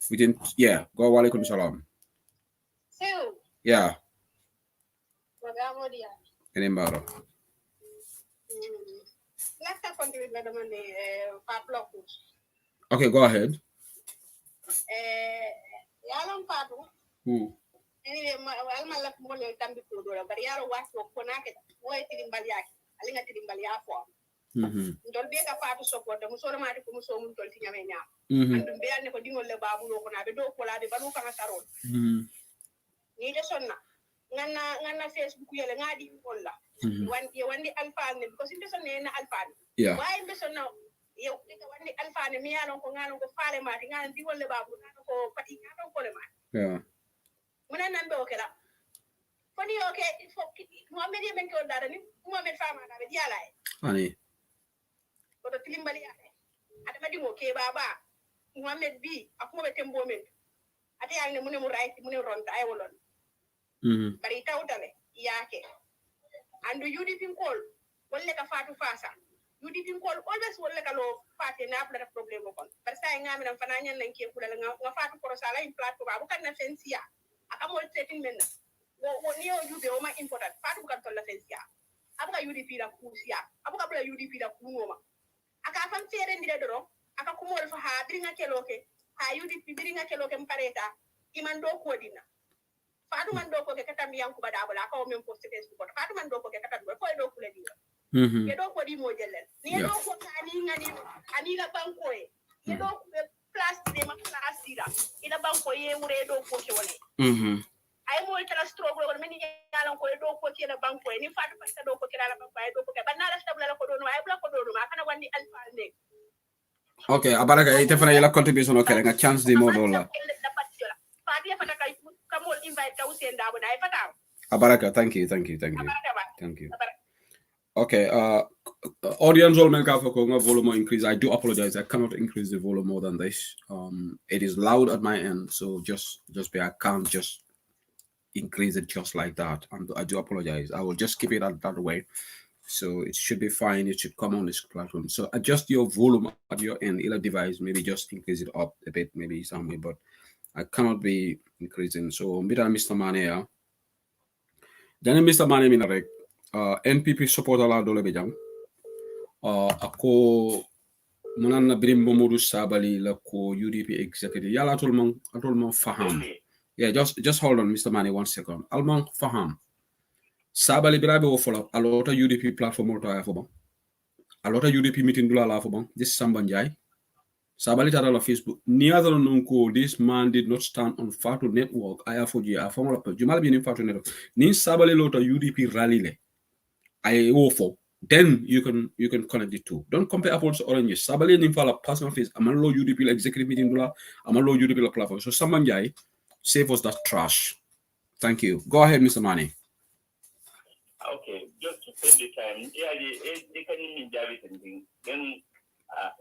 we didn't, yeah, go walaikum salam. Yeah. Enembaro. Okay, go ahead. Ndol be ka fatu sokota musoro mati ko muso mun tol tinyame nya andum be alne ko dingol le babu lo ko na be do ko la be balu ka tarol ni de sonna nganna Facebook yele ngadi wala wandi alfane because inde sonne na alfane why inde sonna yow ka wandi alfane mi yalon ko ngalon ko faale mati ngal dingol le babu ko pati ngalon ko le mati munen nan be okela foni okay Muhammad yemen ko dara ni Muhammad fama da be diala ani ko tilimbali ate ade madi mo ke baba Muhammad bi akuma be tembo men ate yalne munen mu right munen ronta ay wolon bari tawtale yake andu UDP call wolle ka fatu fasa UDP call always wolle ka lo fate na apla problem ko par sa ngami nan fana nyen nan ke kula nga fatu ko sala in plateau ba bu kan na fensia akamol setting men wo ni o jube o ma important fatu kan to la fensia abuka UDP la kusia abuka bla UDP la kunoma aka fam fere ndire doro aka kumol fa ha biringa keloke ha UDP biringa keloke mpareta imando ko dina fatu man do ko ke katam yanku bada bala ka o men post Facebook fatu man do ko ke katam ko do kula dina ye do ko di mo jellen ni do ko ani ngani ani la banko e ye do place de ma place dira ila banko ye wure do ko ke wala ay mo tala stroke wala men yalan ko do ko ke la banko e ni fatu pa do ko ke la banko ay do ko ke banna la stabla la ko do no ay bla ko do no ma kana wandi alfa ne okay Abaraga ite fana yela contribution okay nga chance di mo do la fatu ya fata kay kamol invite ka usenda bo ay fata Abaraga thank you okay audience all melka for nga volume increase. I do apologize, I cannot increase the volume more than this. It is loud at my end, so just be, I can't just increase it just like that, and I do apologize. I will just keep it at that way, so it should be fine. It should come on this platform. So adjust your volume at your end, either device, maybe just increase it up a bit, maybe somewhere, but I cannot be increasing. So Mr. Mane, then Mr. Mane minarek NPP support ala dole bejang ako munan na birim Momodu Sabali la ko UDP executive yala atol man faham. Yeah, just hold on, Mr. Mane, 1 second. Alman faham. Sabali birabe wo follow a lot of UDP platform or to bon. A lot of UDP meeting dula la bon. This Sambanjai. Sabali tara la Facebook. Neither nunko this man did not stand on Fatu network. I have for you. I form up. Jumal be in Fatu network. Nin Sabali lot of UDP rally le. I for. Then you can connect the two. Don't compare apples to oranges. Sabali nin fala personal face. I'm a low UDP executive meeting dula. I'm a low UDP platform. So Sambanjai, save us that trash. Thank you. Go ahead, Mr. Mane. Okay, just to spend the time, they can even Javi something. Then,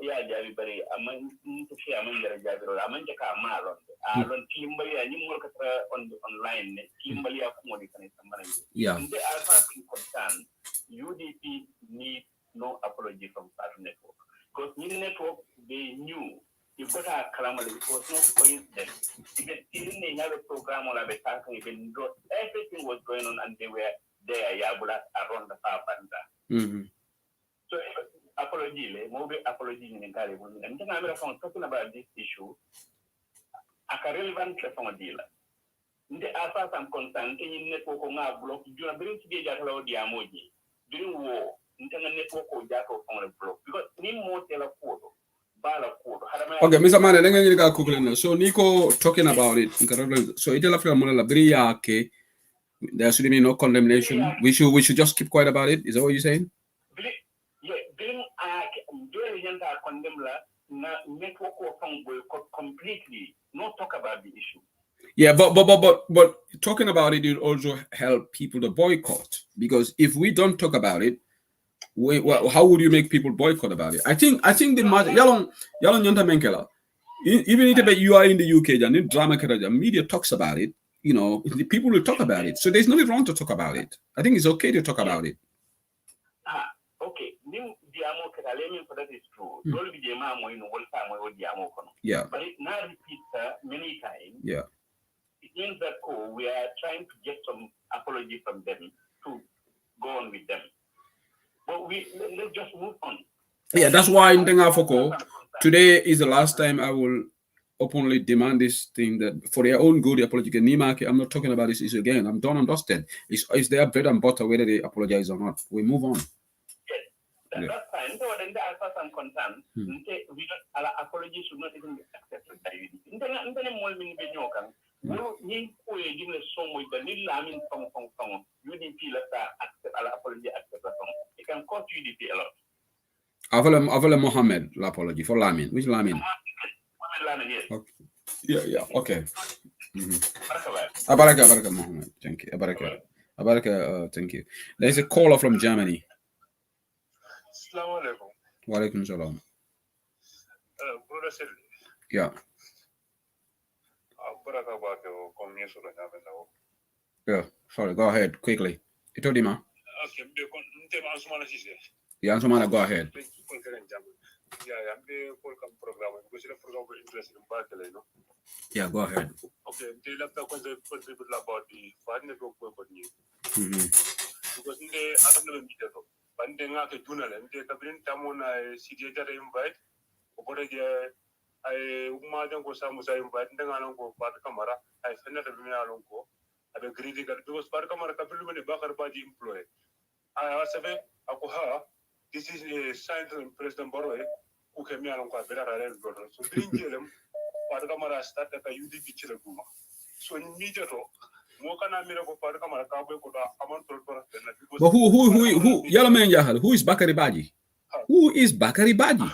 Javi Barry, among to share among the Javi or among the Kamaron. On Timbali and you work online, Timbali of money can somebody. Yeah. And they are passing concern. UDP need no apology from Fatu Network. Because in network, they knew you got a calamity, it was no coincidence. Because even they have a program or a talking, even everything was going on and they were there, around the power band. So, apology, maybe apology in the Gary. And then I'm talking about this issue. A relevant from a dealer. The as I'm concerned, in network block, you are bringing to the Jatalo Diamoji during war. internet network ko jato on the block because ni mo tela kodo bala kodo okay Mr. Mane then you got cooking so Nico talking about it so it la feel la bria ke there should be no condemnation we should just keep quiet about it is that what you're saying bring do yanta condemn la na network ko from completely not talk about the issue. Yeah, but talking about it will also help people to boycott because if we don't talk about it, how would you make people boycott about it? I think the matter yalong nyanta menkela even if you are in the UK and in drama media talks about it, you know, the people will talk about it. So there's nothing wrong to talk about it. I think it's okay to talk about it. Okay. Nim diamo kata lemi for that is true. Don't be diamo mo ino wal time mo diamo kono. Yeah. But it now repeats many times. Yeah. It means that we are trying to get some apology from them to go on with them. But let's just move on. Yeah, that's why in Tengafoko, today is the last time I will openly demand this thing that for their own good, apology. I'm not talking about this issue again. I'm done and dusted. It's their bread and butter whether they apologize or not. We move on. Yes, that's fine. So then as far as I'm concerned, our apology should not even be accepted by you. UDP accept our apology accept it can cost UDP a lot. Avala Mohammed, l'apology for Lamin. Which Lamin? Lamin, yes. Okay. Yeah, okay. Abaraka Mohammed. Thank you. Abaraka, thank you. There's a caller from Germany. Assalamu alaikum. Wa alaikum salam. Brother Sirli. Yeah. Yeah, sorry, go ahead quickly. Itodima. Okay, Yeah, Ansumana, go ahead. Yeah, go ahead. Okay, they left the contribute about the foreign network for you. Because they I don't know media. But they are a journal and they have been Tamona CJ invite. I Umajan go Samusa invite and then I don't go Part Camara. I send it to me along go. I agree because Part Camara Kapilu and the Bakar Party employee. I asked her, Akuha, this is a sign to President Borough who came here on Quabera and brother. So bring them, Part Camara started a UDP Chilaguma. So immediately, but who yellow man Yahal, who is Bakari Baji? Who is Bakari Baji?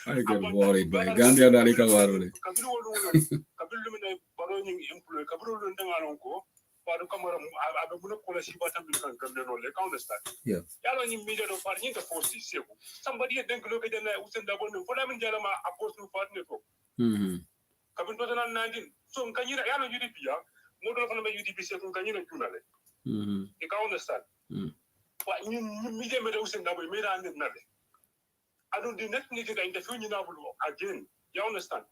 I get worried by Gandhi and Alika Warole. Yeah. Somebody think look at the Usen Dabon for them in Jalama opposed to partner. Coming 2019. So can you UDP? Model from the UDP second can you tunale? You can understand. But you media Usen Dabon made another. I don't do next need to interview again. You understand?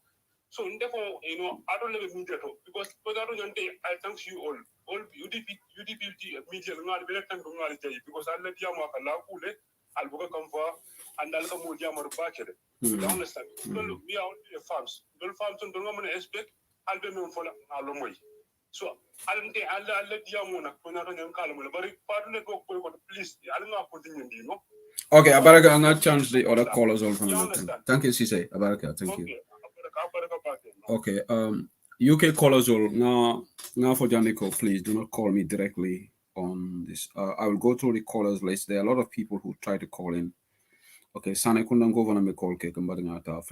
So therefore, I don't have a media because I thank you all UDP media because I let you I'll book a comfort and I'll come with Yamar Bacher. You understand? We are only farms. Don't farms and don't expect I'll be known for Alomoy. So I'll let Yamona when I don't call him, but partner go please. I'll not put in you. Okay, Abaraka, I'm not chance the other callers all from Thank you, Sise. Abaraka, thank you. Okay, UK callers all now for Janiko, please do not call me directly on this. I will go through the callers list. There are a lot of people who try to call in. Okay, Sane couldn't go on a call cake and butting out of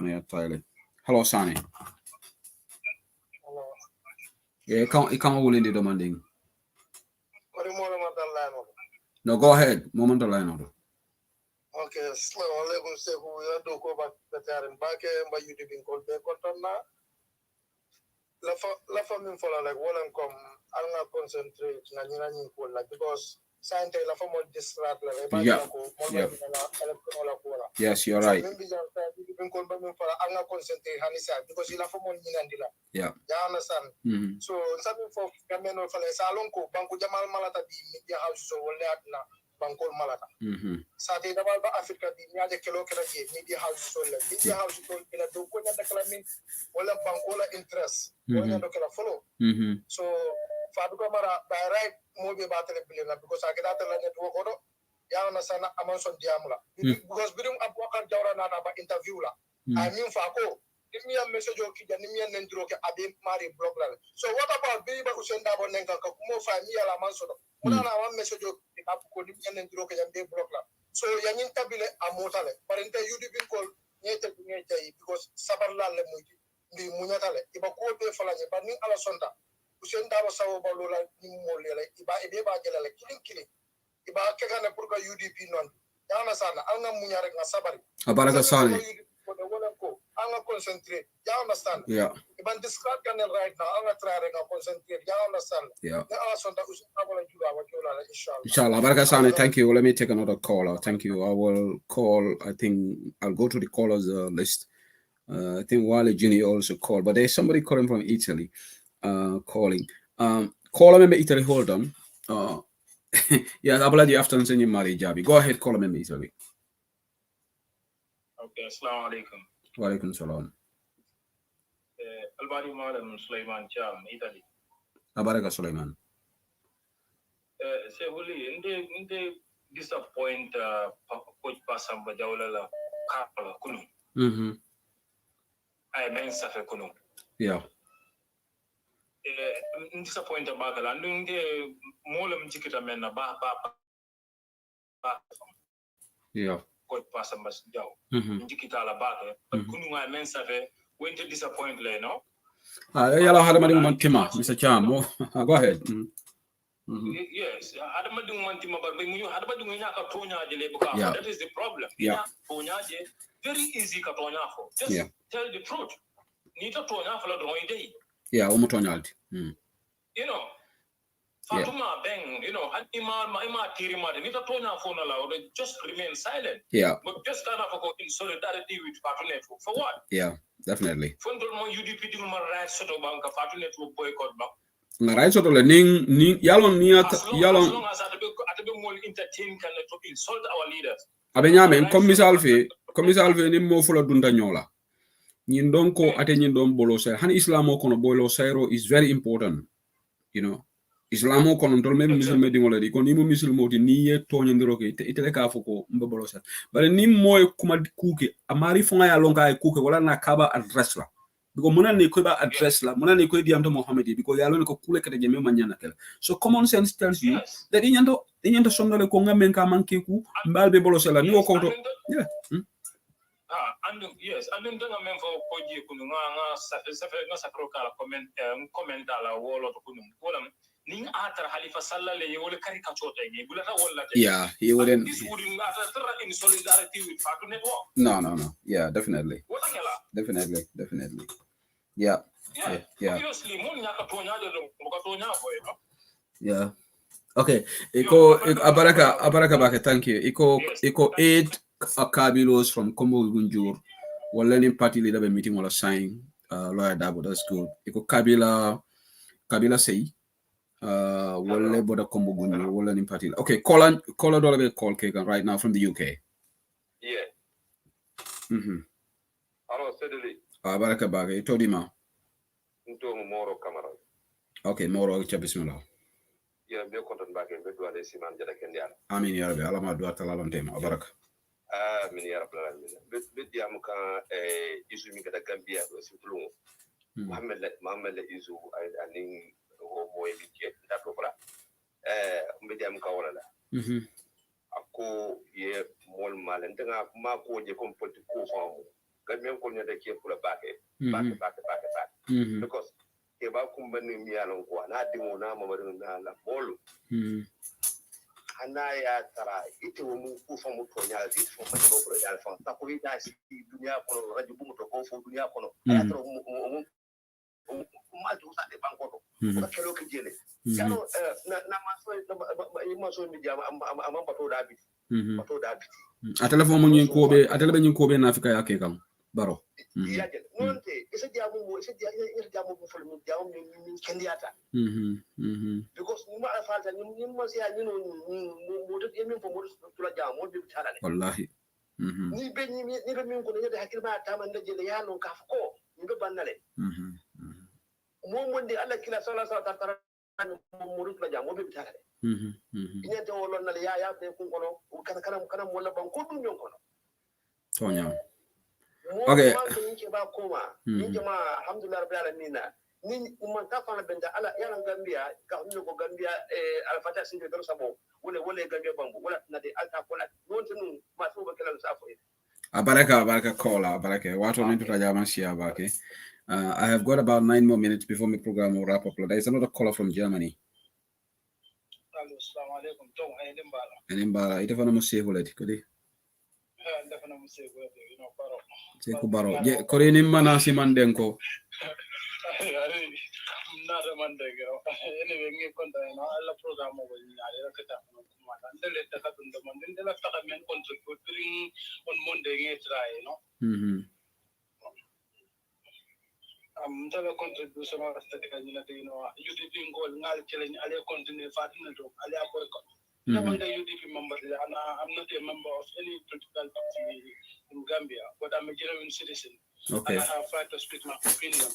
Hello, Sane. Hello. Yeah, it can't all in the demanding. No, go ahead. Moment of line order. Okay, assalamu alaikum se who ya do ko ba tarin ba ke ba yudi bin ko be ko tan na la fa min fola like wala kom al nga concentrate na nyina nyi ko la because sante la fa mo distract la ba ko mo la ko la yes, you're right. min bi ja ta yudi bin ko ba min fola al nga concentrate hanisa because la fa mo nyina ndila yeah understand so sabi for kameno fala salon ko banku jamal malata bi media house so wala adna bankol malata sate dabal ba africa di nyaade kelo kala je media house so ila do ko nyanda kala min wala bankola interest wala nyanda kala follow so Fadu Kamara by right movie battle billion because I get out the network order. Yana Sana Amazon Diamla. Because we don't have Wakar Jawra Naba interview. I mean, Fako, give me a message of Kijanimian and Droke Abim Mari Broglan. So what about Biba Usendabo Nenka Kumo Famia Lamansodo? One message of Kodimian and Droke and Bay Broglan. So Yanin Tabile Amotale, but in the UDP call because Sabarla Lemuti, the Munatale, Ibako de Falani, but Ning Alasonda, Usendabo Sawabalola, Nimole, Iba Eba Gela, killing. Iba kekana purka UDP non yana sana anga munyare nga sabari abaraka sane anga concentrate you understand iban describe kan right now anga try nga concentrate you understand ala sonta usuna wala jula wa jola inshallah abaraka sane. Thank you. Let me take another caller. Thank you. I will call, I think I'll go to the callers list. I think Wale Junior also called, but there's somebody calling from Italy calling. Caller member Italy, hold on. Yes, Abuladi after sending Mali Jabi. Go ahead, call him Italy. Okay, assalamu alaikum. Wa alaikum salam. Albadi Madam Sulaiman Cham, Italy. Abaraka Sulaiman. Say, Huli, in the disappoint Coach Passam Bajawala Kapala Kunu. I mean Safe Kunu. Yeah. Disappoint about the landing the Molam Chikita Mena Ba. Yeah. Coach Passam Bajau. Chikita La Baka, but Kunu I mean Safe went to disappoint no? Yala Hadamadi Montima, Mr. Cham. Go ahead. Yes, Hadamadi Montima, but when you had about Munaka Tonya Jelebuka, that is the problem. Yeah. Tonya, very easy Katonafo. Just tell the truth. Nita Tonya for the day. Yeah, Omotonaldi. You know, Fatuma Bang, you know, Ima Tirima, Nita Tonya Fonala, just remain silent. Yeah. But just kind of in solidarity with Fatu Network. For what? Yeah, definitely. Fundal UDP Duma rights sort of bank, Fatu Network boycott back. Na right sort of ning yalon niat yalon. As long as at the more entertain can insult our leaders. Abenyamen, comme misalve ni mo fulo dunda nyola. Nyindon ko ate nyindon bolo say han islamo kono bolo sayro is very important, you know. Islamo kono tol mem misil medingo la di kon ni mo misil moti ni ye tonya ndiro ke itele ka foko mbe bolo say bare ni moy kuma kuke amari fonga ya longa ay kuke wala na kaba address la because muna ne ko ba address la muna ne ko di amto Muhammad because ya lon ko kule kete jeme manyana kel so common sense tells you that inyando somnole ko ngamen ka manke ku mbalbe bolo say la ni ko to yeah. And yes, I don't think I'm for Koji Kununga, Safro Kala comment ala wall of Kunum. Ning Atar Halifa Salale, you will caricature again. Yeah, he wouldn't. This wouldn't matter in solidarity with Fatu Network. No. Yeah, definitely. What Definitely. Yeah. Obviously, yeah. Okay. Iko Abaraka Baka, thank you. Iko 8 Kabilos from Kombo Gunjur. We're learning party leader meeting wala sign lawyer Dabo, that's good. Iko Kabila say wale boda Kombo Gunjur, we're learning party. Okay, caller dollar call Kegan right now from the UK. Yeah. Hello, Sedili. Abaraka Baka, ito di ma. Nto Moro Kamara. Okay, Moro bismillah. Yeah, be content back in Bedouin Siman Jada Kendian. Amin ya rabbi, alama dua talalon tema. Abaraka. Min ya rabbal alamin. Bidi am kan isu mi kada Gambia do situlu. Muhammad le isu aning o moy bi ke da to bra. Bidi am ka wala la. Ako ye mol malen nga ma ko je kom politiko famu. Gamien ko ne da ke kula baake. Baake. Because ke ba kumbani mi yalon ko na dimo na mamarin na la bolu. Ana ya tara ite wo mu ku famu to nya zi fo ma ko pro ya fa ta ko ida si dunia ko radio bu to ko fo dunia ko ya tro mu ma ju sa de banko to ko kelo ke jele yalo na ma so mi jama am pato da bi atele fo mo nyin ko be na Afrika ya ke kam baro ya je nonte isa jamu bu fo mi jamu mi kendiata because mu ma falta ni mo sia ni no mo to yemi fo mo to la jamu mo bi tala wallahi ni be min ko ne da hakirma ta man da jele ya non ka ko ni be bannale mo de Allah kila sallallahu alaihi wasallam murut la jam obe bitale inyante wolon na ya be kun kono kana mo la ban ko dum nyon kono Tonya. Okay. Ninke ba koma ninke ma alhamdulillah rabbil alamin ni umman ta fana benda ala yana gambia ka hunno ko gambia alfata sinde do sabo wala gambia bambu wala na de alta kola non tunu ma so ba kala safo baraka kola baraka wato ninto tajama shia bake. I have got about 9 more minutes before my program will wrap up. There is another caller from Germany. Assalamu alaikum. Tom Edimbala. Edimbala, ita fana musego leti kodi. Ndafana musego you know baro. Seko baro. Je kore ni mana si mandenko. Ari nada mandego. Anyway, ngi konta no alla program mo ni ala rakata no kuma ndele ta katun do man ndele ta men contributing on Monday ngi try no. Mtala contribution of static and you know UDP goal ngal challenge ale continue fatina to ale boycott. I'm the UDP member and I'm not a member of any political party in Gambia, but I'm a genuine citizen. Okay. And I have right to speak my opinion.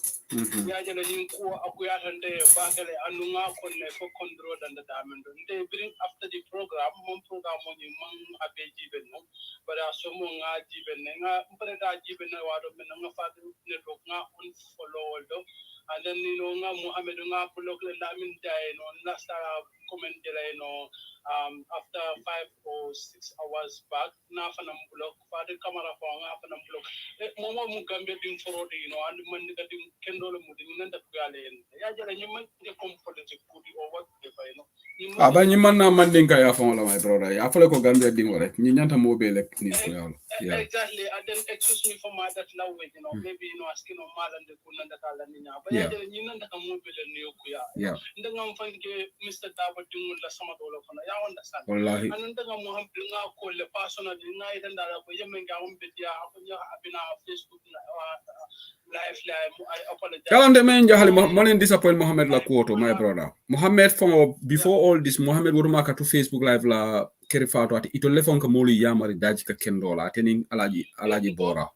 Yeah, jana yinku akuya hande bagale anunga konne for control and the diamond. They bring after the program, mon program on you mang abeji benno, but asomo nga jiben nga mpreda jiben na wado menanga fatu network nga unfollow and then you know nga Muhammad nga block le lamin dai no last comment delay no after 5 or 6 hours back na fanam block fatu camera ko nga fanam block momo mu gambe dim forode you know and man diga dim kendo le mudi nanda gale en ya jara nyimman de compolitique kudi o what de fay no aba nyimman na mandinka ya fon la my brother ya fole ko gambe dim rek ñi ñanta mo be lek ni ko yalla yeah exactly and then excuse me for my that language you know maybe you know asking on malande kunanda kala ni nya ba ya jara ñi nanda ka mo be le ni ko ya ndanga mfanke Mr. Dabo dingul la sama dolo kono ya understand wallahi and ndanga mo ham nga ko le personal nga ida ndara ko yemen nga on be dia ko nya abina Facebook live I apologize kalande men jahali molen disappoint Mohammed la kuoto my brother Mohammed from before all this Mohammed wuruma ka to Facebook live la keri fato ati ito lefon ka molu yamari daji ka kendola tening alaji bora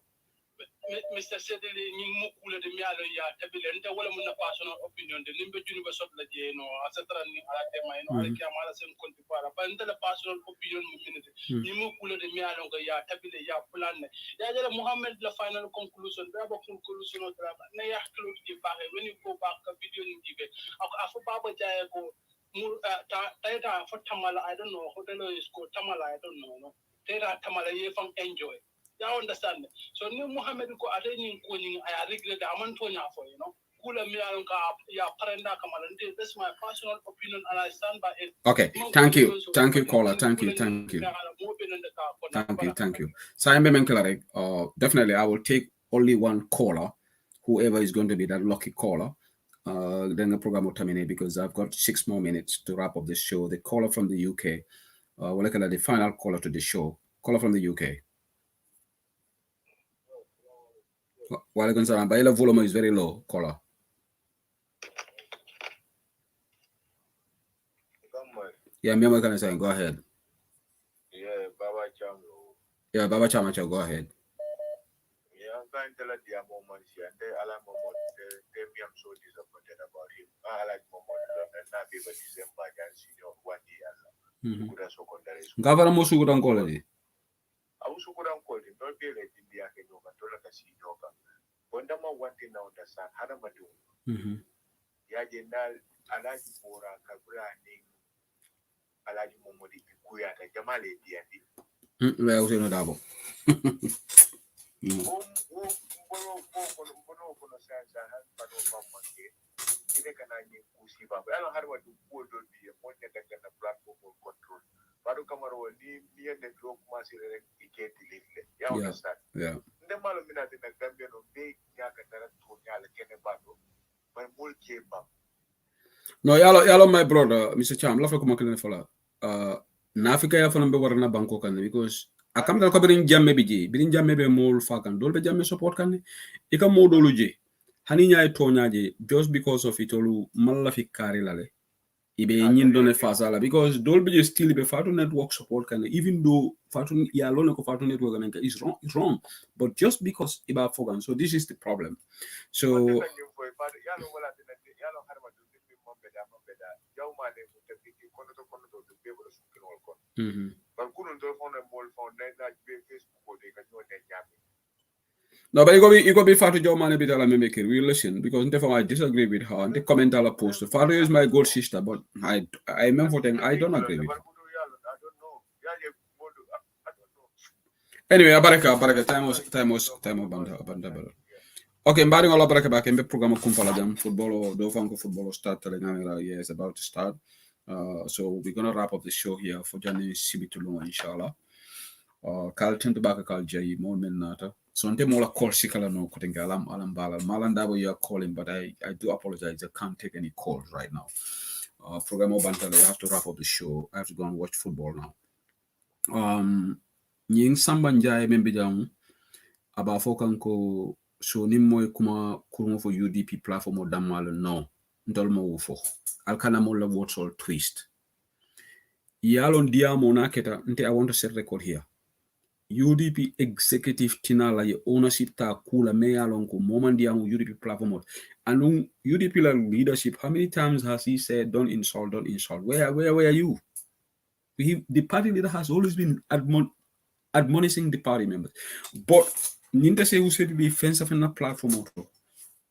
Mr. Sedeli ñi mu kula de mi alo ya tabile nte wala mun na personal opinion de nimbe juni be sot la je no asatra ni ala te may no ala ki amala sen konti para ba nte la personal opinion mu minute ñi mu kula de mi alo ga ya tabile ya plan ne ya jere Muhammad la final conclusion ba conclusion o tra ne ya kulu di ba when you go back ka video ni dibe afu baba jaye ko mu ta for tamala I don't know hotel is called tamala I don't know no ta tamala ye fam enjoy. You understand? So new Muhammad ko ateni ko ni I regret the amount for you know. Kula mi ka ya parenda kamalante. That's my personal opinion and I stand by it. Okay, thank you caller, thank you. Saimbe menklare definitely I will take only one caller, whoever is going to be that lucky caller. Then the program will terminate because I've got 6 more minutes to wrap up this show. The caller from the UK, we'll look at the final caller to the show. Caller from the UK. Walaikum salam. But the volume is very low, caller. Yeah, me can say go ahead. Yeah, Baba Chamo. Yeah, Baba Chamacho, go ahead. Yeah, I'm going to tell the moment and they allow moment. I'm so disappointed about him. I like moment and not even December and senior 1 year. Governor Mosugudan quality. I was good uncle, don't be like India can go and told us yoga. Wondama one thing now understand, Hadamadu. Yajendal, Alaji Bora, Kabrani, Alaji Momodi, Kuyata, Jamali, Diandi. Well, you know, Dabo. Yeah. No, yalo my brother, Mr. Cham, love ko makile fola. Na Africa ya fana be warna banko kan because akam dal ko birin jamme be mol fakan dol be jamme support kan e ka modolu je hani nyaay toñaje just because of it olu malla fi kari lale ibe nyin done fasala because dol be still be fatu network support kan even though fatu ya lone ko fatu network kan is wrong but just because iba fogan so this is the problem so dama beda jawmane mu tepiki kono to be bo su kin wol kon ban kunun to fon mol fon na be Facebook ko de ka nyone nyami. No, but you go be Fatu Jomane Bitala Memekir. We listen because I disagree with her and the comment I'll post. Fatu is my good sister, but I remember voting. I don't agree with her. I don't know. I don't know. Anyway, Abaraka, time was banda. Okay, mbari ngala baraka back in the program kumfala jam football do fanko football start is about to start. So we're gonna wrap up the show here for January Sibitulunga inshallah. Kal tentu baka kal jay mo men nata. So ante mola call sikala no kutenga alam bala. Malanda you are calling, but I do apologize. I can't take any calls right now. Program Bantala, I have to wrap up the show. I have to go and watch football now. Nying sambanja membe jam aba fokanko so ni moy kuma kurmo for UDP platform o damal no ndolmo wo fo alkana mo la what's twist yalon diamo naketa nte I want to set record here. UDP executive tinala ye ownership ta kula me yalon ko momandiamo UDP platform and UDP la leadership, how many times has he said don't insult? Where are you? The party leader has always been admonishing the party members, but ninta se usedi be offensive na platform auto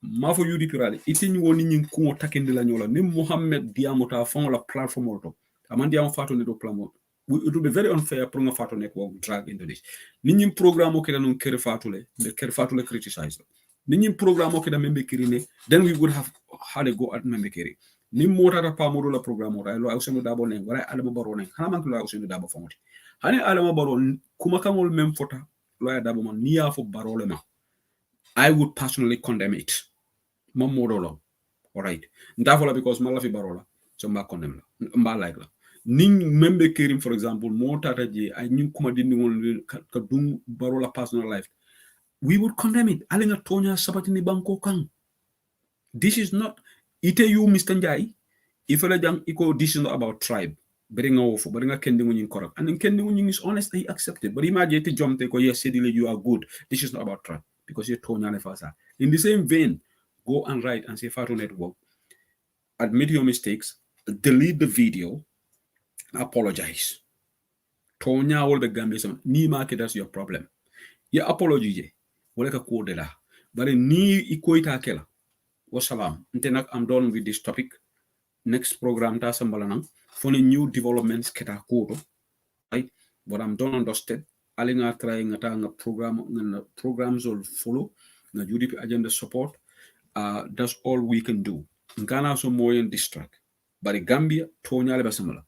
ma fo UDP rally itin woni nyin ko takende la nyola ni Mohammed Diamota fon la platform auto amandi am fato ne do platform it would be very unfair pour nga fato nek wo drag into this ni nyin programme o keda non kere fatule be kere fatule criticize ni nyin programme o keda membe kirine then we would have had a go at membe kiri ni mota pa modo la programme o lo awseno dabo nen wala alama baro nen xana man ko awseno dabo fonti hani alama baro kuma kamol même fota lawyer dabo man niya fo barole ma I would personally condemn it mom modolo all right ndafola because malafi barola so ma condemn la mba like la ning membe kerim for example mo tata je ay ñu kuma dindi won ka dum barola personal life we would condemn it alinga tonya sabatini banko kan this is not ite you Mr. Njai if la jang iko this is not about tribe bari nga wofu bari nga kendi ngun correct and kendi ngun is honestly accepted but imagine te jomte ko yes sedile you are good this is not about tribe because you tonya le fasa in the same vein go and write and say Fatu Network admit your mistakes delete the video apologize tonya all the Gambia ni make that's your problem ya apology je wala ka ko de la bari ni ikoita kela wassalam ntenak I'm done with this topic next program ta sambalanang for the new developments keta koto right but I'm done and dusted alinga try ngata nga programs will follow na UDP agenda support that's all we can do ngana so moyen distract but Gambia tonya le basamala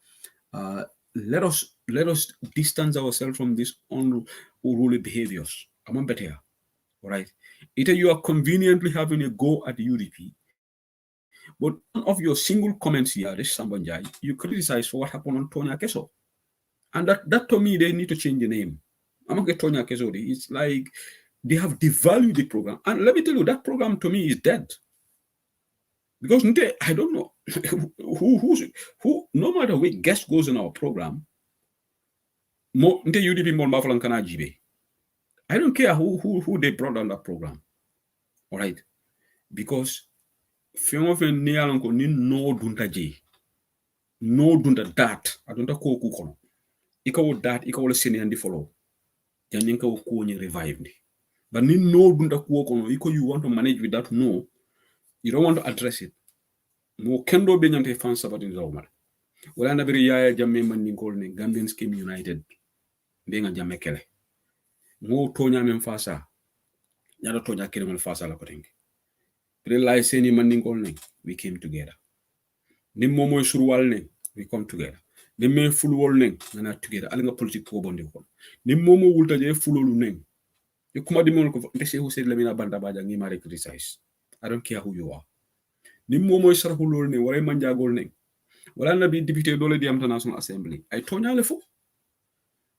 let us distance ourselves from this unruly behaviors among better right either you are conveniently having a go at the UDP but none of your single comments here, this Sambanjai, you criticize for what happened on Tonya Keso. And that to me, they need to change the name. I'm not get Tonya Keso. It's like they have devalued the program. And let me tell you, that program to me is dead. Because I don't know who no matter which guest goes in our program, I don't care who they brought on that program. All right. Because Fiofen Nialanko ni no dunta je. No dunta that. I don't ko ku kono. Ika wo that, ika wo seni andi follow. Janinka wo ko ni revive ni. But ni no dunta ko kono. Iko you want to manage with that no. You don't want to address it. Mo kendo be nyante fan sabat ni zawmar. Wala na biri yaya jamme man ni ngol ne Gambian Scheme United. Be nga jamme kele. Mo tonya men fasa. Nyado tonya kele men fasa la ko tengi. We came together. Nimmo surwal we come together. Nimme fulwol we are together. Alinga politique ko bondi ko. Nimmo wulta je fulolu neng. You kuma dimon ko ndese who said lamina banda baja ngi mare criticize. I don't care who you are. Nimmo sarhulol ne wala manjagol neng. Wala nabi député dole di National Assembly. I tonya le fo.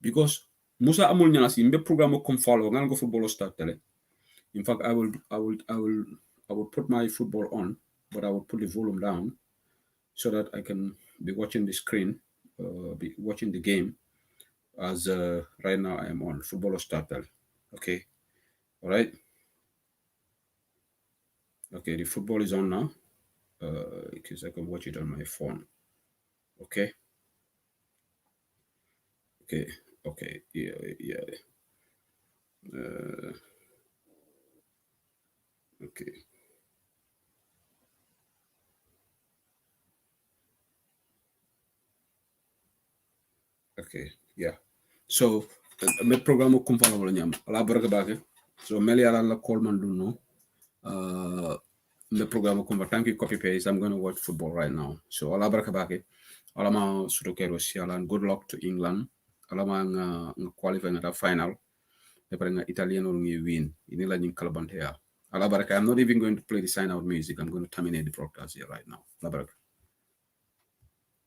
Because Musa amul nyasi mbe programme comme follow ngal go football start tele. In fact I will put my football on, but I will put the volume down so that I can be watching the screen, be watching the game as right now I am on football starter. Okay. All right. Okay. The football is on now. because I can watch it on my phone. Okay. Yeah. Okay. Okay, yeah. So, me programme kumpala wala nyam. Ala baraka bake. So, meli ala la call man do no. Me programme kumpa thank you copy paste. I'm going to watch football right now. So, ala baraka bake. Ala ma sutokero si ala good luck to England. Ala ma nga qualify nga final. Depare nga Italian or ngi win. Ini la nying kalabante ya. Ala baraka. I'm not even going to play the sign out music. I'm going to terminate the broadcast here right now. Ala baraka.